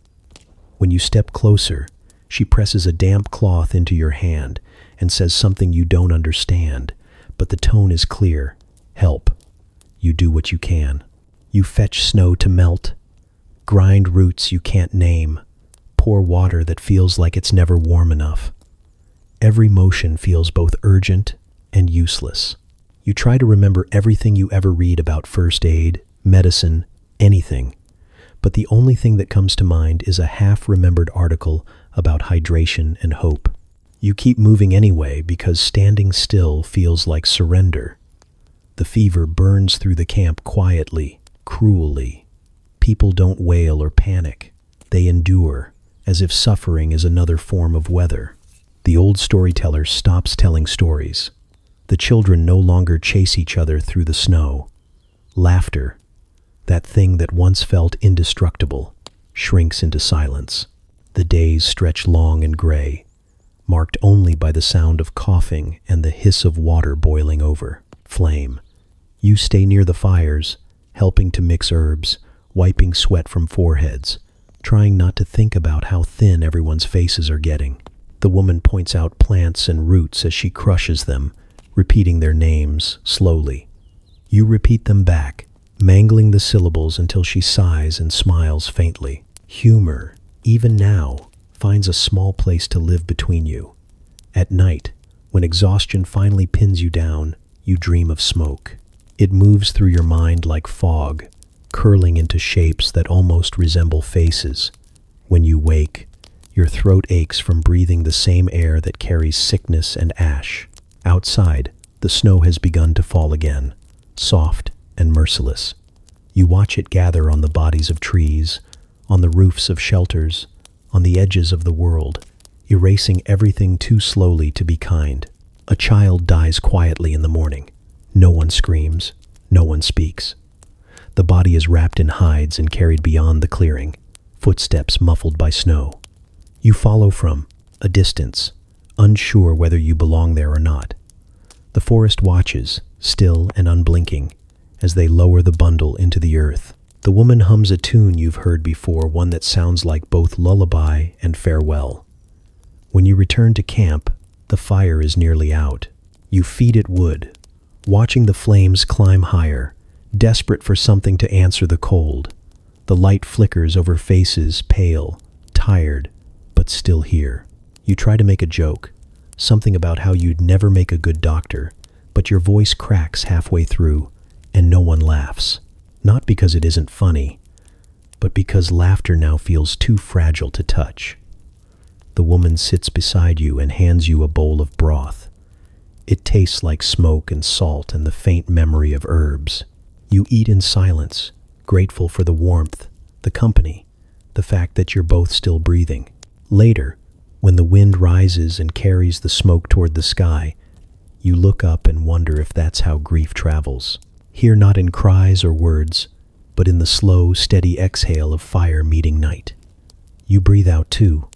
When you step closer, she presses a damp cloth into your hand and says something you don't understand, but the tone is clear. Help. You do what you can. You fetch snow to melt, grind roots you can't name, pour water that feels like it's never warm enough. Every motion feels both urgent and useless. You try to remember everything you ever read about first aid, medicine, anything, but the only thing that comes to mind is a half-remembered article about hydration and hope. You keep moving anyway because standing still feels like surrender. The fever burns through the camp quietly, cruelly. People don't wail or panic. They endure, as if suffering is another form of weather. The old storyteller stops telling stories. The children no longer chase each other through the snow. Laughter, that thing that once felt indestructible, shrinks into silence. The days stretch long and gray, marked only by the sound of coughing and the hiss of water boiling over. Flame. You stay near the fires, helping to mix herbs, wiping sweat from foreheads, trying not to think about how thin everyone's faces are getting. The woman points out plants and roots as she crushes them, repeating their names slowly. You repeat them back, mangling the syllables until she sighs and smiles faintly. Humor, even now, finds a small place to live between you. At night, when exhaustion finally pins you down, you dream of smoke. It moves through your mind like fog, curling into shapes that almost resemble faces. When you wake, your throat aches from breathing the same air that carries sickness and ash. Outside, the snow has begun to fall again, soft and merciless. You watch it gather on the bodies of trees, on the roofs of shelters, on the edges of the world, erasing everything too slowly to be kind. A child dies quietly in the morning. No one screams, no one speaks. The body is wrapped in hides and carried beyond the clearing, footsteps muffled by snow. You follow from a distance, unsure whether you belong there or not. The forest watches, still and unblinking, as they lower the bundle into the earth. The woman hums a tune you've heard before, one that sounds like both lullaby and farewell. When you return to camp, the fire is nearly out. You feed it wood, watching the flames climb higher, desperate for something to answer the cold. The light flickers over faces, pale, tired, but still here. You try to make a joke, something about how you'd never make a good doctor, but your voice cracks halfway through, and no one laughs. Not because it isn't funny, but because laughter now feels too fragile to touch. The woman sits beside you and hands you a bowl of broth. It tastes like smoke and salt and the faint memory of herbs. You eat in silence, grateful for the warmth, the company, the fact that you're both still breathing. Later, when the wind rises and carries the smoke toward the sky, you look up and wonder if that's how grief travels. Here not in cries or words, but in the slow, steady exhale of fire meeting night. You breathe out too,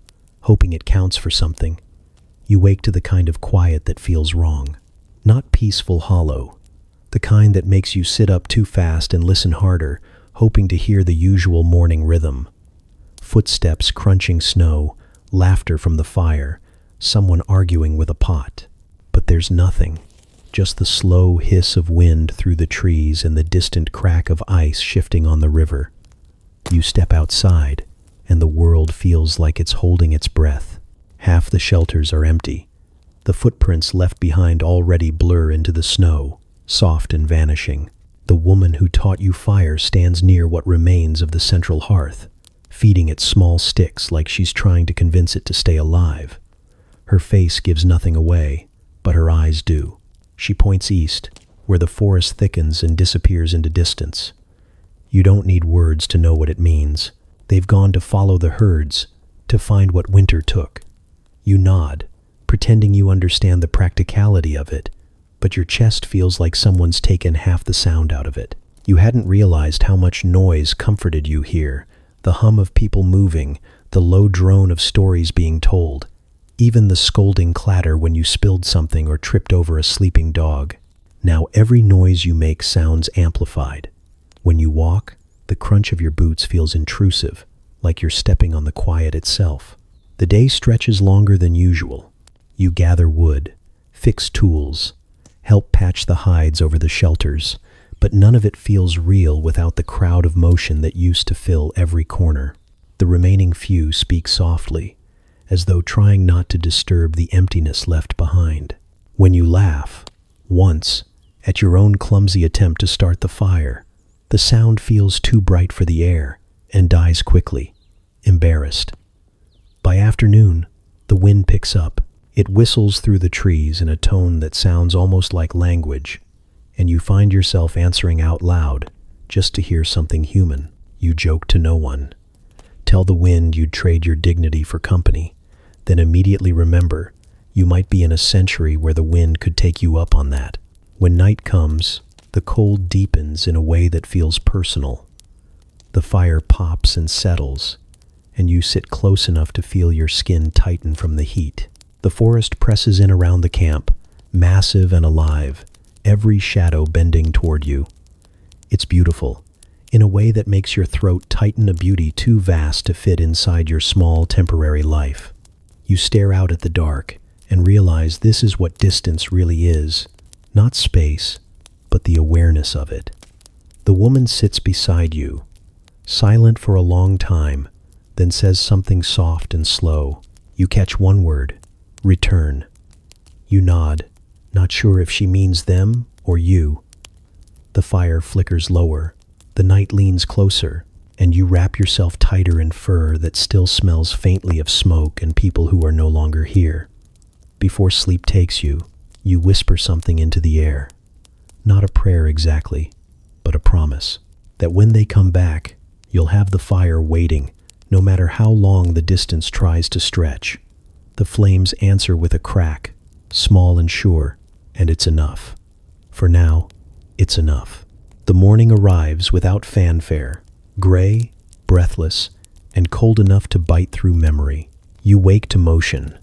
hoping it counts for something. You wake to the kind of quiet that feels wrong. Not peaceful hollow, the kind that makes you sit up too fast and listen harder, hoping to hear the usual morning rhythm. Footsteps crunching snow, laughter from the fire, someone arguing with a pot. But there's nothing, just the slow hiss of wind through the trees and the distant crack of ice shifting on the river. You step outside, and the world feels like it's holding its breath. Half the shelters are empty. The footprints left behind already blur into the snow, soft and vanishing. The woman who taught you fire stands near what remains of the central hearth, feeding it small sticks like she's trying to convince it to stay alive. Her face gives nothing away, but her eyes do. She points east, where the forest thickens and disappears into distance. You don't need words to know what it means. They've gone to follow the herds, to find what winter took. You nod, pretending you understand the practicality of it, but your chest feels like someone's taken half the sound out of it. You hadn't realized how much noise comforted you here, the hum of people moving, the low drone of stories being told, even the scolding clatter when you spilled something or tripped over a sleeping dog. Now every noise you make sounds amplified. When you walk, the crunch of your boots feels intrusive, like you're stepping on the quiet itself. The day stretches longer than usual. You gather wood, fix tools, help patch the hides over the shelters, but none of it feels real without the crowd of motion that used to fill every corner. The remaining few speak softly, as though trying not to disturb the emptiness left behind. When you laugh, once, at your own clumsy attempt to start the fire, the sound feels too bright for the air and dies quickly, embarrassed. By afternoon, the wind picks up. It whistles through the trees in a tone that sounds almost like language, and you find yourself answering out loud just to hear something human. You joke to no one. Tell the wind you'd trade your dignity for company, then immediately remember you might be in a century where the wind could take you up on that. When night comes, the cold deepens in a way that feels personal. The fire pops and settles, and you sit close enough to feel your skin tighten from the heat. The forest presses in around the camp, massive and alive, every shadow bending toward you. It's beautiful, in a way that makes your throat tighten, a beauty too vast to fit inside your small temporary life. You stare out at the dark and realize this is what distance really is, not space, but the awareness of it. The woman sits beside you, silent for a long time, then says something soft and slow. You catch one word: return. You nod, not sure if she means them or you. The fire flickers lower, the night leans closer, and you wrap yourself tighter in fur that still smells faintly of smoke and people who are no longer here. Before sleep takes you, you whisper something into the air. Not a prayer exactly, but a promise that when they come back, you'll have the fire waiting, no matter how long the distance tries to stretch. The flames answer with a crack, small and sure, and it's enough. For now, it's enough. The morning arrives without fanfare, gray, breathless, and cold enough to bite through memory. You wake to motion,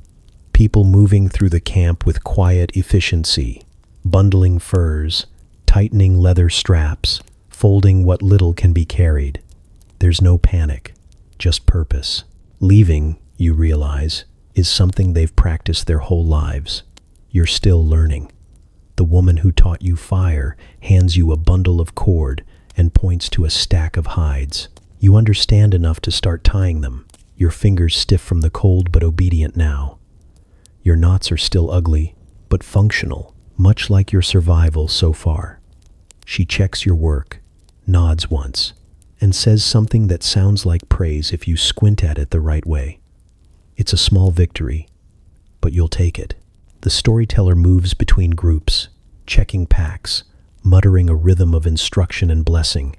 people moving through the camp with quiet efficiency, bundling furs, tightening leather straps, folding what little can be carried. There's no panic, just purpose. Leaving, you realize, is something they've practiced their whole lives. You're still learning. The woman who taught you fire hands you a bundle of cord and points to a stack of hides. You understand enough to start tying them, your fingers stiff from the cold but obedient now. Your knots are still ugly, but functional, much like your survival so far. She checks your work, nods once, and says something that sounds like praise if you squint at it the right way. It's a small victory, but you'll take it. The storyteller moves between groups, checking packs, muttering a rhythm of instruction and blessing.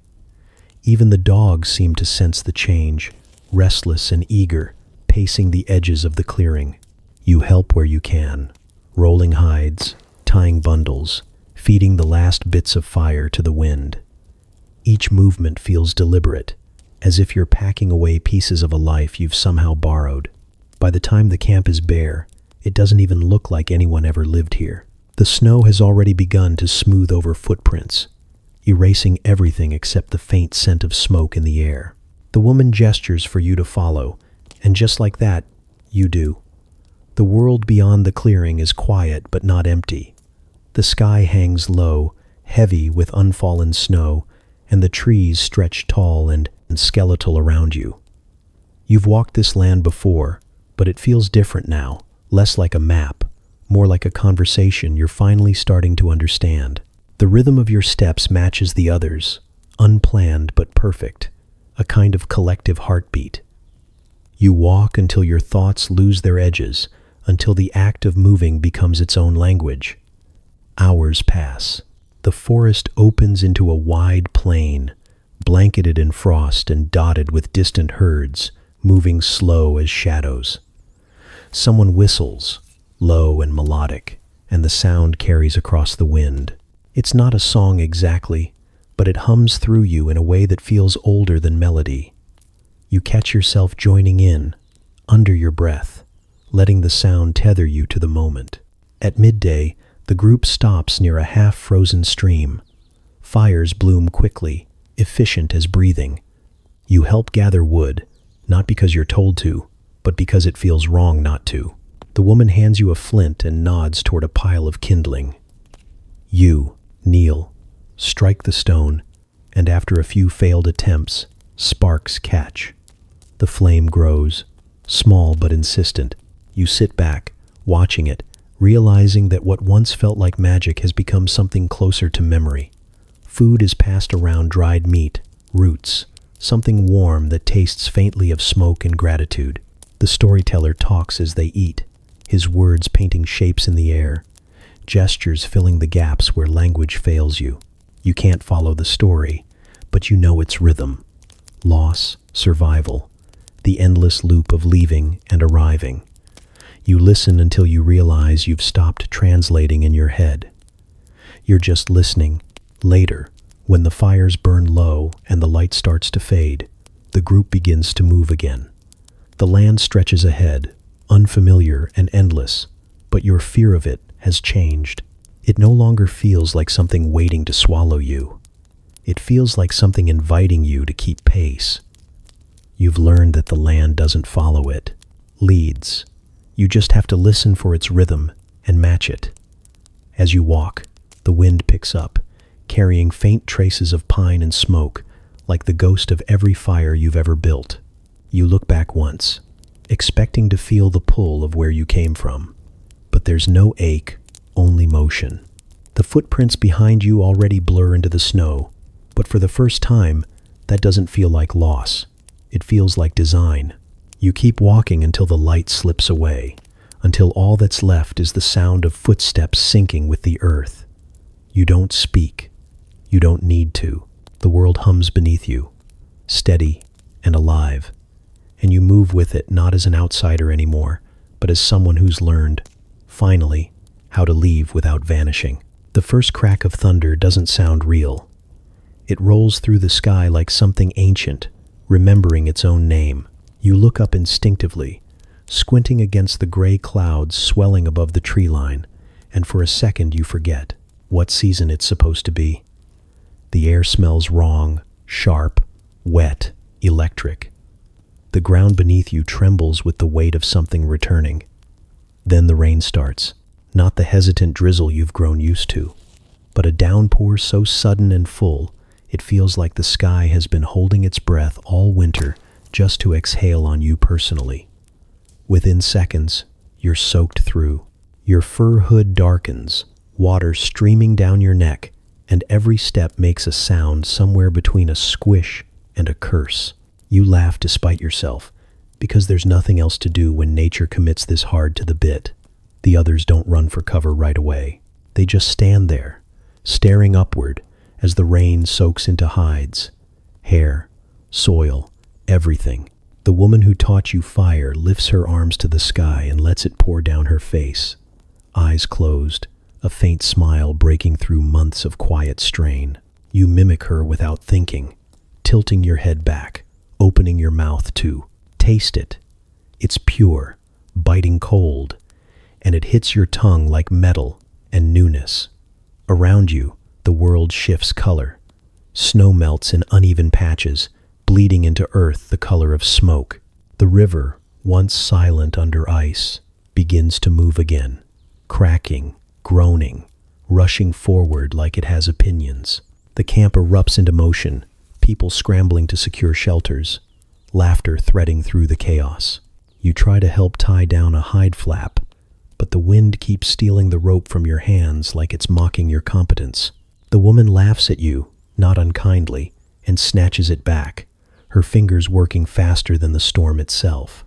Even the dogs seem to sense the change, restless and eager, pacing the edges of the clearing. You help where you can, rolling hides, tying bundles, feeding the last bits of fire to the wind. Each movement feels deliberate, as if you're packing away pieces of a life you've somehow borrowed. By the time the camp is bare, it doesn't even look like anyone ever lived here. The snow has already begun to smooth over footprints, erasing everything except the faint scent of smoke in the air. The woman gestures for you to follow, and just like that, you do. The world beyond the clearing is quiet but not empty. The sky hangs low, heavy with unfallen snow, and the trees stretch tall and skeletal around you. You've walked this land before, but it feels different now, less like a map, more like a conversation you're finally starting to understand. The rhythm of your steps matches the others, unplanned but perfect, a kind of collective heartbeat. You walk until your thoughts lose their edges, until the act of moving becomes its own language. Hours pass. The forest opens into a wide plain, blanketed in frost and dotted with distant herds, moving slow as shadows. Someone whistles, low and melodic, and the sound carries across the wind. It's not a song exactly, but it hums through you in a way that feels older than melody. You catch yourself joining in, under your breath, letting the sound tether you to the moment. At midday, The group stops near a half-frozen stream. Fires bloom quickly, efficient as breathing. You help gather wood, not because you're told to, but because it feels wrong not to. The woman hands you a flint and nods toward a pile of kindling. You kneel, strike the stone, and after a few failed attempts, sparks catch. The flame grows, small but insistent. You sit back, watching it, realizing that what once felt like magic has become something closer to memory. Food is passed around: dried meat, roots, something warm that tastes faintly of smoke and gratitude. The storyteller talks as they eat, his words painting shapes in the air, gestures filling the gaps where language fails you. You can't follow the story, but you know its rhythm. Loss, survival, the endless loop of leaving and arriving. You listen until you realize you've stopped translating in your head. You're just listening. Later, when the fires burn low and the light starts to fade, the group begins to move again. The land stretches ahead, unfamiliar and endless, but your fear of it has changed. It no longer feels like something waiting to swallow you. It feels like something inviting you to keep pace. You've learned that the land doesn't follow it, leads. You just have to listen for its rhythm and match it. As you walk, the wind picks up, carrying faint traces of pine and smoke, like the ghost of every fire you've ever built. You look back once, expecting to feel the pull of where you came from. But there's no ache, only motion. The footprints behind you already blur into the snow, but for the first time, that doesn't feel like loss. It feels like design. You keep walking until the light slips away, until all that's left is the sound of footsteps sinking with the earth. You don't speak. You don't need to. The world hums beneath you, steady and alive, and you move with it not as an outsider anymore, but as someone who's learned, finally, how to leave without vanishing. The first crack of thunder doesn't sound real. It rolls through the sky like something ancient, remembering its own name. You look up instinctively, squinting against the gray clouds swelling above the tree line, and for a second you forget what season it's supposed to be. The air smells wrong, sharp, wet, electric. The ground beneath you trembles with the weight of something returning. Then the rain starts, not the hesitant drizzle you've grown used to, but a downpour so sudden and full, it feels like the sky has been holding its breath all winter just to exhale on you personally. Within seconds, you're soaked through. Your fur hood darkens, water streaming down your neck, and every step makes a sound somewhere between a squish and a curse. You laugh despite yourself, because there's nothing else to do when nature commits this hard to the bit. The others don't run for cover right away. They just stand there, staring upward as the rain soaks into hides, hair, soil, everything. The woman who taught you fire lifts her arms to the sky and lets it pour down her face. Eyes closed, a faint smile breaking through months of quiet strain. You mimic her without thinking, tilting your head back, opening your mouth to taste it. It's pure, biting cold, and it hits your tongue like metal and newness. Around you, the world shifts color. Snow melts in uneven patches, bleeding into earth the color of smoke. The river, once silent under ice, begins to move again, cracking, groaning, rushing forward like it has opinions. The camp erupts into motion, people scrambling to secure shelters, laughter threading through the chaos. You try to help tie down a hide flap, but the wind keeps stealing the rope from your hands like it's mocking your competence. The woman laughs at you, not unkindly, and snatches it back, her fingers working faster than the storm itself.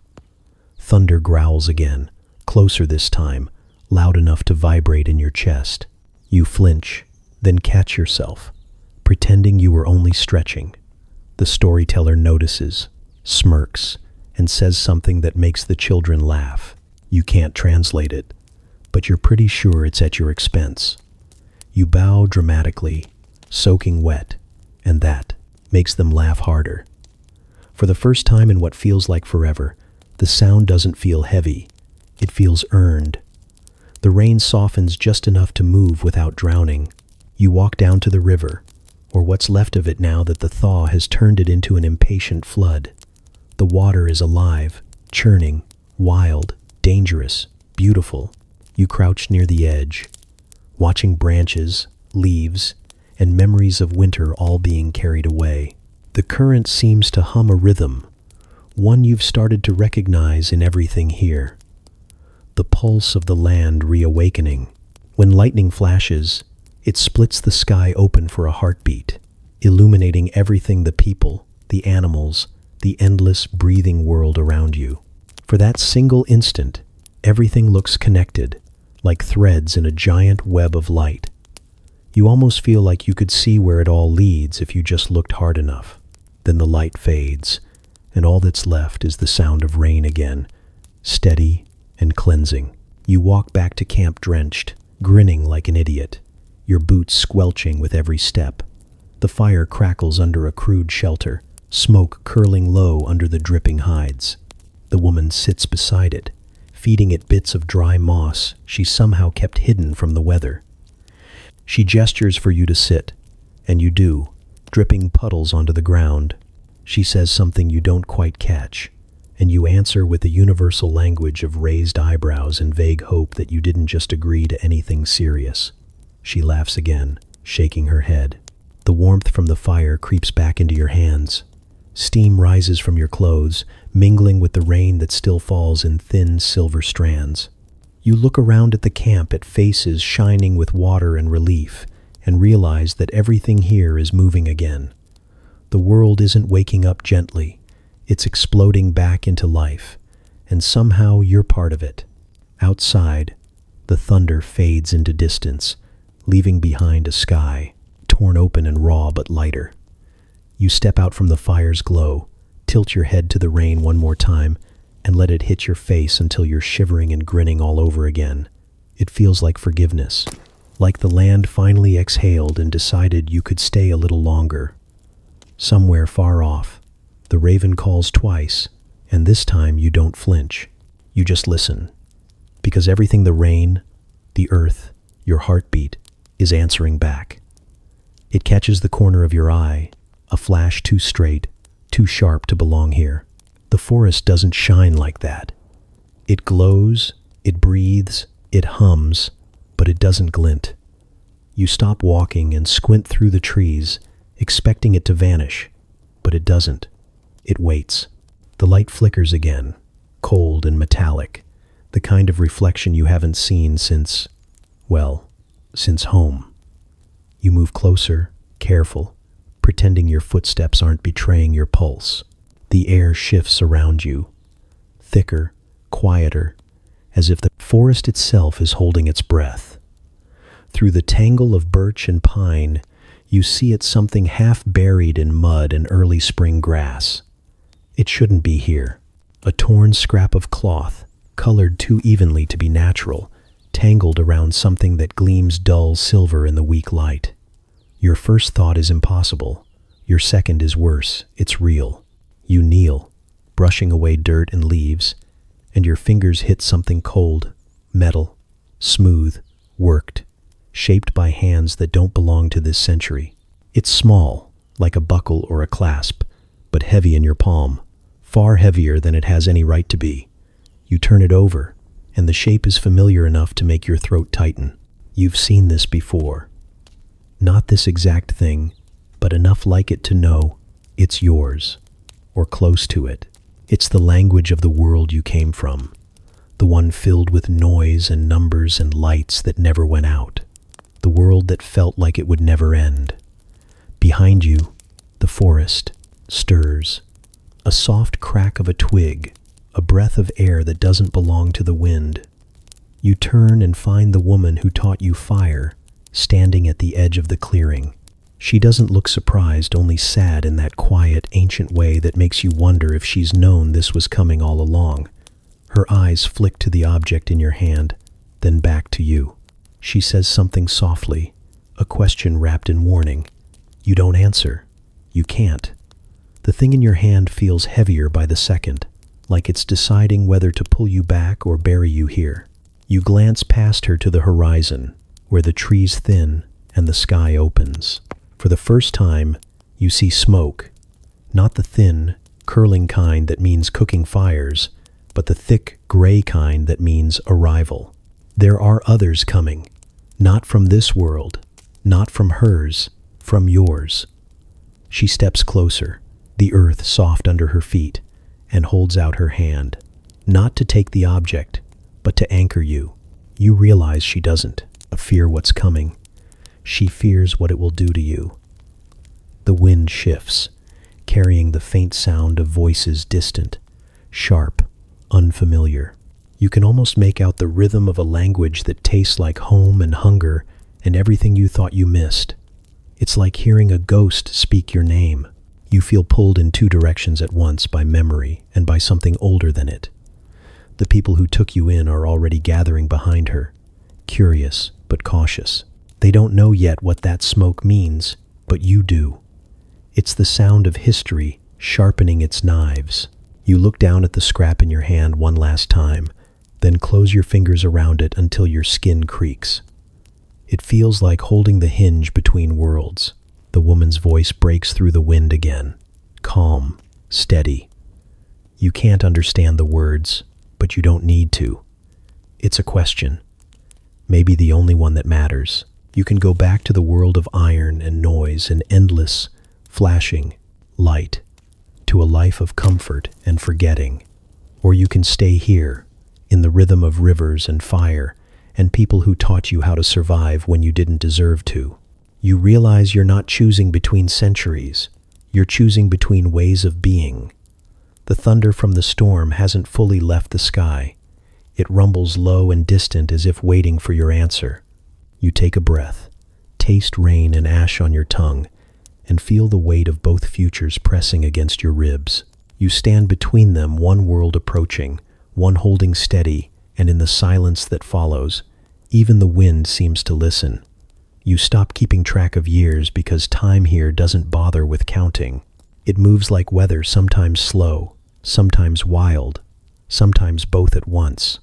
Thunder growls again, closer this time, loud enough to vibrate in your chest. You flinch, then catch yourself, pretending you were only stretching. The storyteller notices, smirks, and says something that makes the children laugh. You can't translate it, but you're pretty sure it's at your expense. You bow dramatically, soaking wet, and that makes them laugh harder. For the first time in what feels like forever, the sound doesn't feel heavy. It feels earned. The rain softens just enough to move without drowning. You walk down to the river, or what's left of it now that the thaw has turned it into an impatient flood. The water is alive, churning, wild, dangerous, beautiful. You crouch near the edge, watching branches, leaves, and memories of winter all being carried away. The current seems to hum a rhythm, one you've started to recognize in everything here. The pulse of the land reawakening. When lightning flashes, it splits the sky open for a heartbeat, illuminating everything: the people, the animals, the endless breathing world around you. For that single instant, everything looks connected, like threads in a giant web of light. You almost feel like you could see where it all leads if you just looked hard enough. Then the light fades, and all that's left is the sound of rain again, steady and cleansing. You walk back to camp drenched, grinning like an idiot, your boots squelching with every step. The fire crackles under a crude shelter, smoke curling low under the dripping hides. The woman sits beside it, feeding it bits of dry moss she somehow kept hidden from the weather. She gestures for you to sit, and you do, dripping puddles onto the ground. She says something you don't quite catch, and you answer with the universal language of raised eyebrows and vague hope that you didn't just agree to anything serious. She laughs again, shaking her head. The warmth from the fire creeps back into your hands. Steam rises from your clothes, mingling with the rain that still falls in thin silver strands. You look around at the camp at faces shining with water and relief, and realize that everything here is moving again. The world isn't waking up gently, it's exploding back into life, and somehow you're part of it. Outside, the thunder fades into distance, leaving behind a sky, torn open and raw but lighter. You step out from the fire's glow, tilt your head to the rain one more time, and let it hit your face until you're shivering and grinning all over again. It feels like forgiveness, like the land finally exhaled and decided you could stay a little longer. Somewhere far off, the raven calls twice, and this time you don't flinch. You just listen, because everything: the rain, the earth, your heartbeat, is answering back. It catches the corner of your eye, a flash too straight, too sharp to belong here. The forest doesn't shine like that. It glows, it breathes, it hums, but it doesn't glint. You stop walking and squint through the trees, expecting it to vanish, but it doesn't. It waits. The light flickers again, cold and metallic, the kind of reflection you haven't seen since home. You move closer, careful, pretending your footsteps aren't betraying your pulse. The air shifts around you, thicker, quieter, as if the forest itself is holding its breath. Through the tangle of birch and pine, you see it something half buried in mud and early spring grass. It shouldn't be here. A torn scrap of cloth, colored too evenly to be natural, tangled around something that gleams dull silver in the weak light. Your first thought is impossible. Your second is worse. It's real. You kneel, brushing away dirt and leaves, and your fingers hit something cold, metal, smooth, worked, shaped by hands that don't belong to this century. It's small, like a buckle or a clasp, but heavy in your palm, far heavier than it has any right to be. You turn it over, and the shape is familiar enough to make your throat tighten. You've seen this before. Not this exact thing, but enough like it to know it's yours, or close to it. It's the language of the world you came from, the one filled with noise and numbers and lights that never went out, the world that felt like it would never end. Behind you, the forest stirs, a soft crack of a twig, a breath of air that doesn't belong to the wind. You turn and find the woman who taught you fire, standing at the edge of the clearing. She doesn't look surprised, only sad in that quiet, ancient way that makes you wonder if she's known this was coming all along. Her eyes flick to the object in your hand, then back to you. She says something softly, a question wrapped in warning. You don't answer. You can't. The thing in your hand feels heavier by the second, like it's deciding whether to pull you back or bury you here. You glance past her to the horizon, where the trees thin and the sky opens. For the first time, you see smoke, not the thin, curling kind that means cooking fires, but the thick, gray kind that means arrival. There are others coming, not from this world, not from hers, from yours. She steps closer, the earth soft under her feet, and holds out her hand, not to take the object, but to anchor you. You realize she doesn't fear what's coming. She fears what it will do to you. The wind shifts, carrying the faint sound of voices distant, sharp, unfamiliar. You can almost make out the rhythm of a language that tastes like home and hunger and everything you thought you missed. It's like hearing a ghost speak your name. You feel pulled in two directions at once by memory and by something older than it. The people who took you in are already gathering behind her, curious but cautious. They don't know yet what that smoke means, but you do. It's the sound of history sharpening its knives. You look down at the scrap in your hand one last time, then close your fingers around it until your skin creaks. It feels like holding the hinge between worlds. The woman's voice breaks through the wind again, calm, steady. You can't understand the words, but you don't need to. It's a question, maybe the only one that matters. You can go back to the world of iron and noise and endless, flashing light, to a life of comfort and forgetting. Or you can stay here, in the rhythm of rivers and fire, and people who taught you how to survive when you didn't deserve to. You realize you're not choosing between centuries, you're choosing between ways of being. The thunder from the storm hasn't fully left the sky. It rumbles low and distant as if waiting for your answer. You take a breath, taste rain and ash on your tongue, and feel the weight of both futures pressing against your ribs. You stand between them, one world approaching, one holding steady, and in the silence that follows, even the wind seems to listen. You stop keeping track of years because time here doesn't bother with counting. It moves like weather, sometimes slow, sometimes wild, sometimes both at once.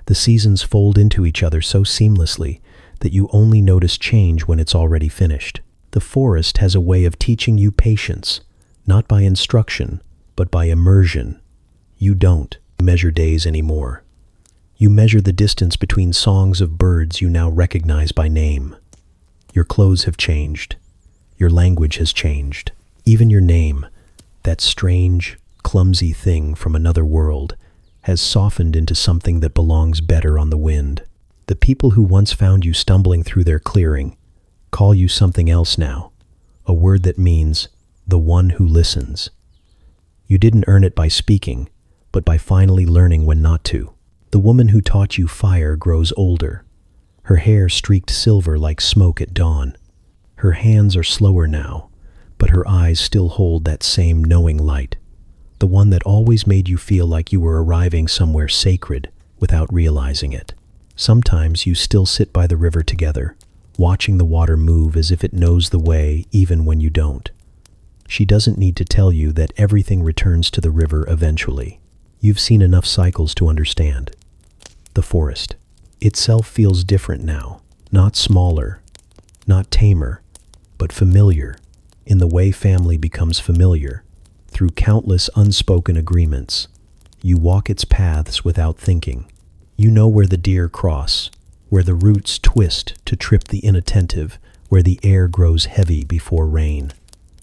The seasons fold into each other so seamlessly that you only notice change when it's already finished. The forest has a way of teaching you patience, not by instruction, but by immersion. You don't measure days anymore. You measure the distance between songs of birds you now recognize by name. Your clothes have changed. Your language has changed. Even your name, that strange, clumsy thing from another world, has softened into something that belongs better on the wind. The people who once found you stumbling through their clearing call you something else now, a word that means the one who listens. You didn't earn it by speaking, but by finally learning when not to. The woman who taught you fire grows older, her hair streaked silver like smoke at dawn. Her hands are slower now, but her eyes still hold that same knowing light, the one that always made you feel like you were arriving somewhere sacred without realizing it. Sometimes you still sit by the river together, watching the water move as if it knows the way even when you don't. She doesn't need to tell you that everything returns to the river eventually. You've seen enough cycles to understand. The forest itself feels different now, not smaller, not tamer, but familiar, in the way family becomes familiar, through countless unspoken agreements. You walk its paths without thinking. You know where the deer cross, where the roots twist to trip the inattentive, where the air grows heavy before rain.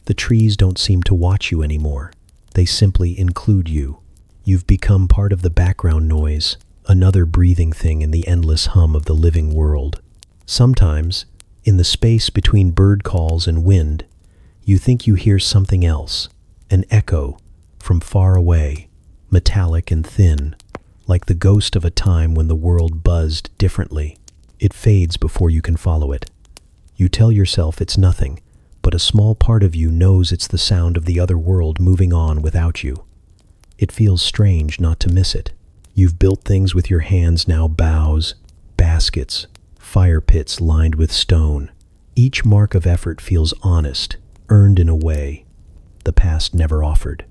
The trees don't seem to watch you anymore. They simply include you. You've become part of the background noise, another breathing thing in the endless hum of the living world. Sometimes, in the space between bird calls and wind, you think you hear something else, an echo from far away, metallic and thin, like the ghost of a time when the world buzzed differently. It fades before you can follow it. You tell yourself it's nothing, but a small part of you knows it's the sound of the other world moving on without you. It feels strange not to miss it. You've built things with your hands now, bows, baskets, fire pits lined with stone. Each mark of effort feels honest, earned in a way the past never offered.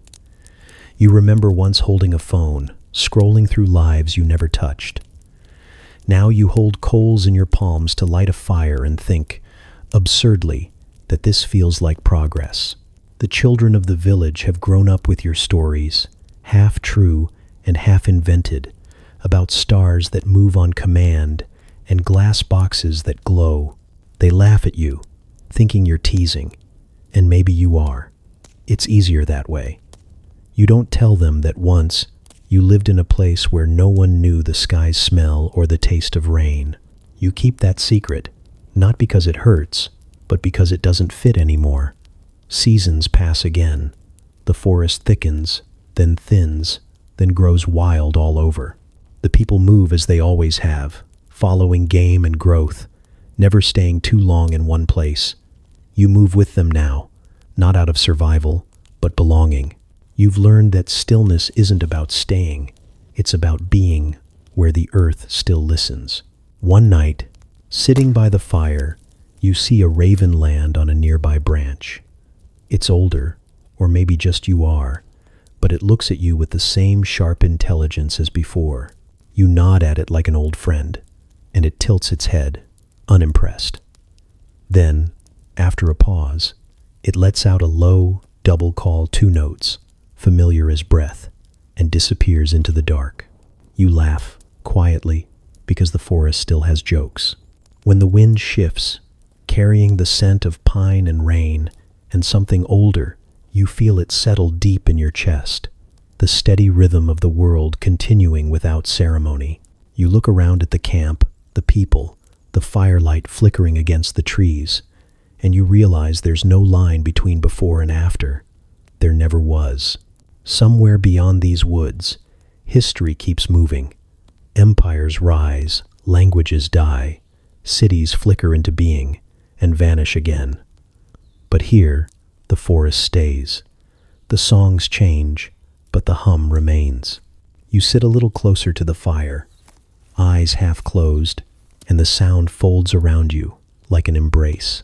You remember once holding a phone, scrolling through lives you never touched. Now you hold coals in your palms to light a fire and think, absurdly, that this feels like progress. The children of the village have grown up with your stories, half true and half invented, about stars that move on command and glass boxes that glow. They laugh at you, thinking you're teasing, and maybe you are. It's easier that way. You don't tell them that once you lived in a place where no one knew the sky's smell or the taste of rain. You keep that secret, not because it hurts, but because it doesn't fit anymore. Seasons pass again. The forest thickens, then thins, then grows wild all over. The people move as they always have, following game and growth, never staying too long in one place. You move with them now, not out of survival, but belonging. You've learned that stillness isn't about staying, it's about being where the earth still listens. One night, sitting by the fire, you see a raven land on a nearby branch. It's older, or maybe just you are, but it looks at you with the same sharp intelligence as before. You nod at it like an old friend, and it tilts its head, unimpressed. Then, after a pause, it lets out a low, double call, 2 notes, familiar as breath, and disappears into the dark. You laugh, quietly, because the forest still has jokes. When the wind shifts, carrying the scent of pine and rain, and something older, you feel it settle deep in your chest, the steady rhythm of the world continuing without ceremony. You look around at the camp, the people, the firelight flickering against the trees, and you realize there's no line between before and after. There never was. Somewhere beyond these woods, history keeps moving. Empires rise, languages die, cities flicker into being and vanish again. But here, the forest stays. The songs change, but the hum remains. You sit a little closer to the fire, eyes half closed, and the sound folds around you like an embrace.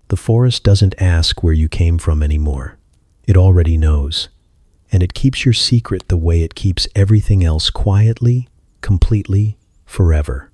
The forest doesn't ask where you came from anymore. It already knows, and it keeps your secret the way it keeps everything else quietly, completely, forever.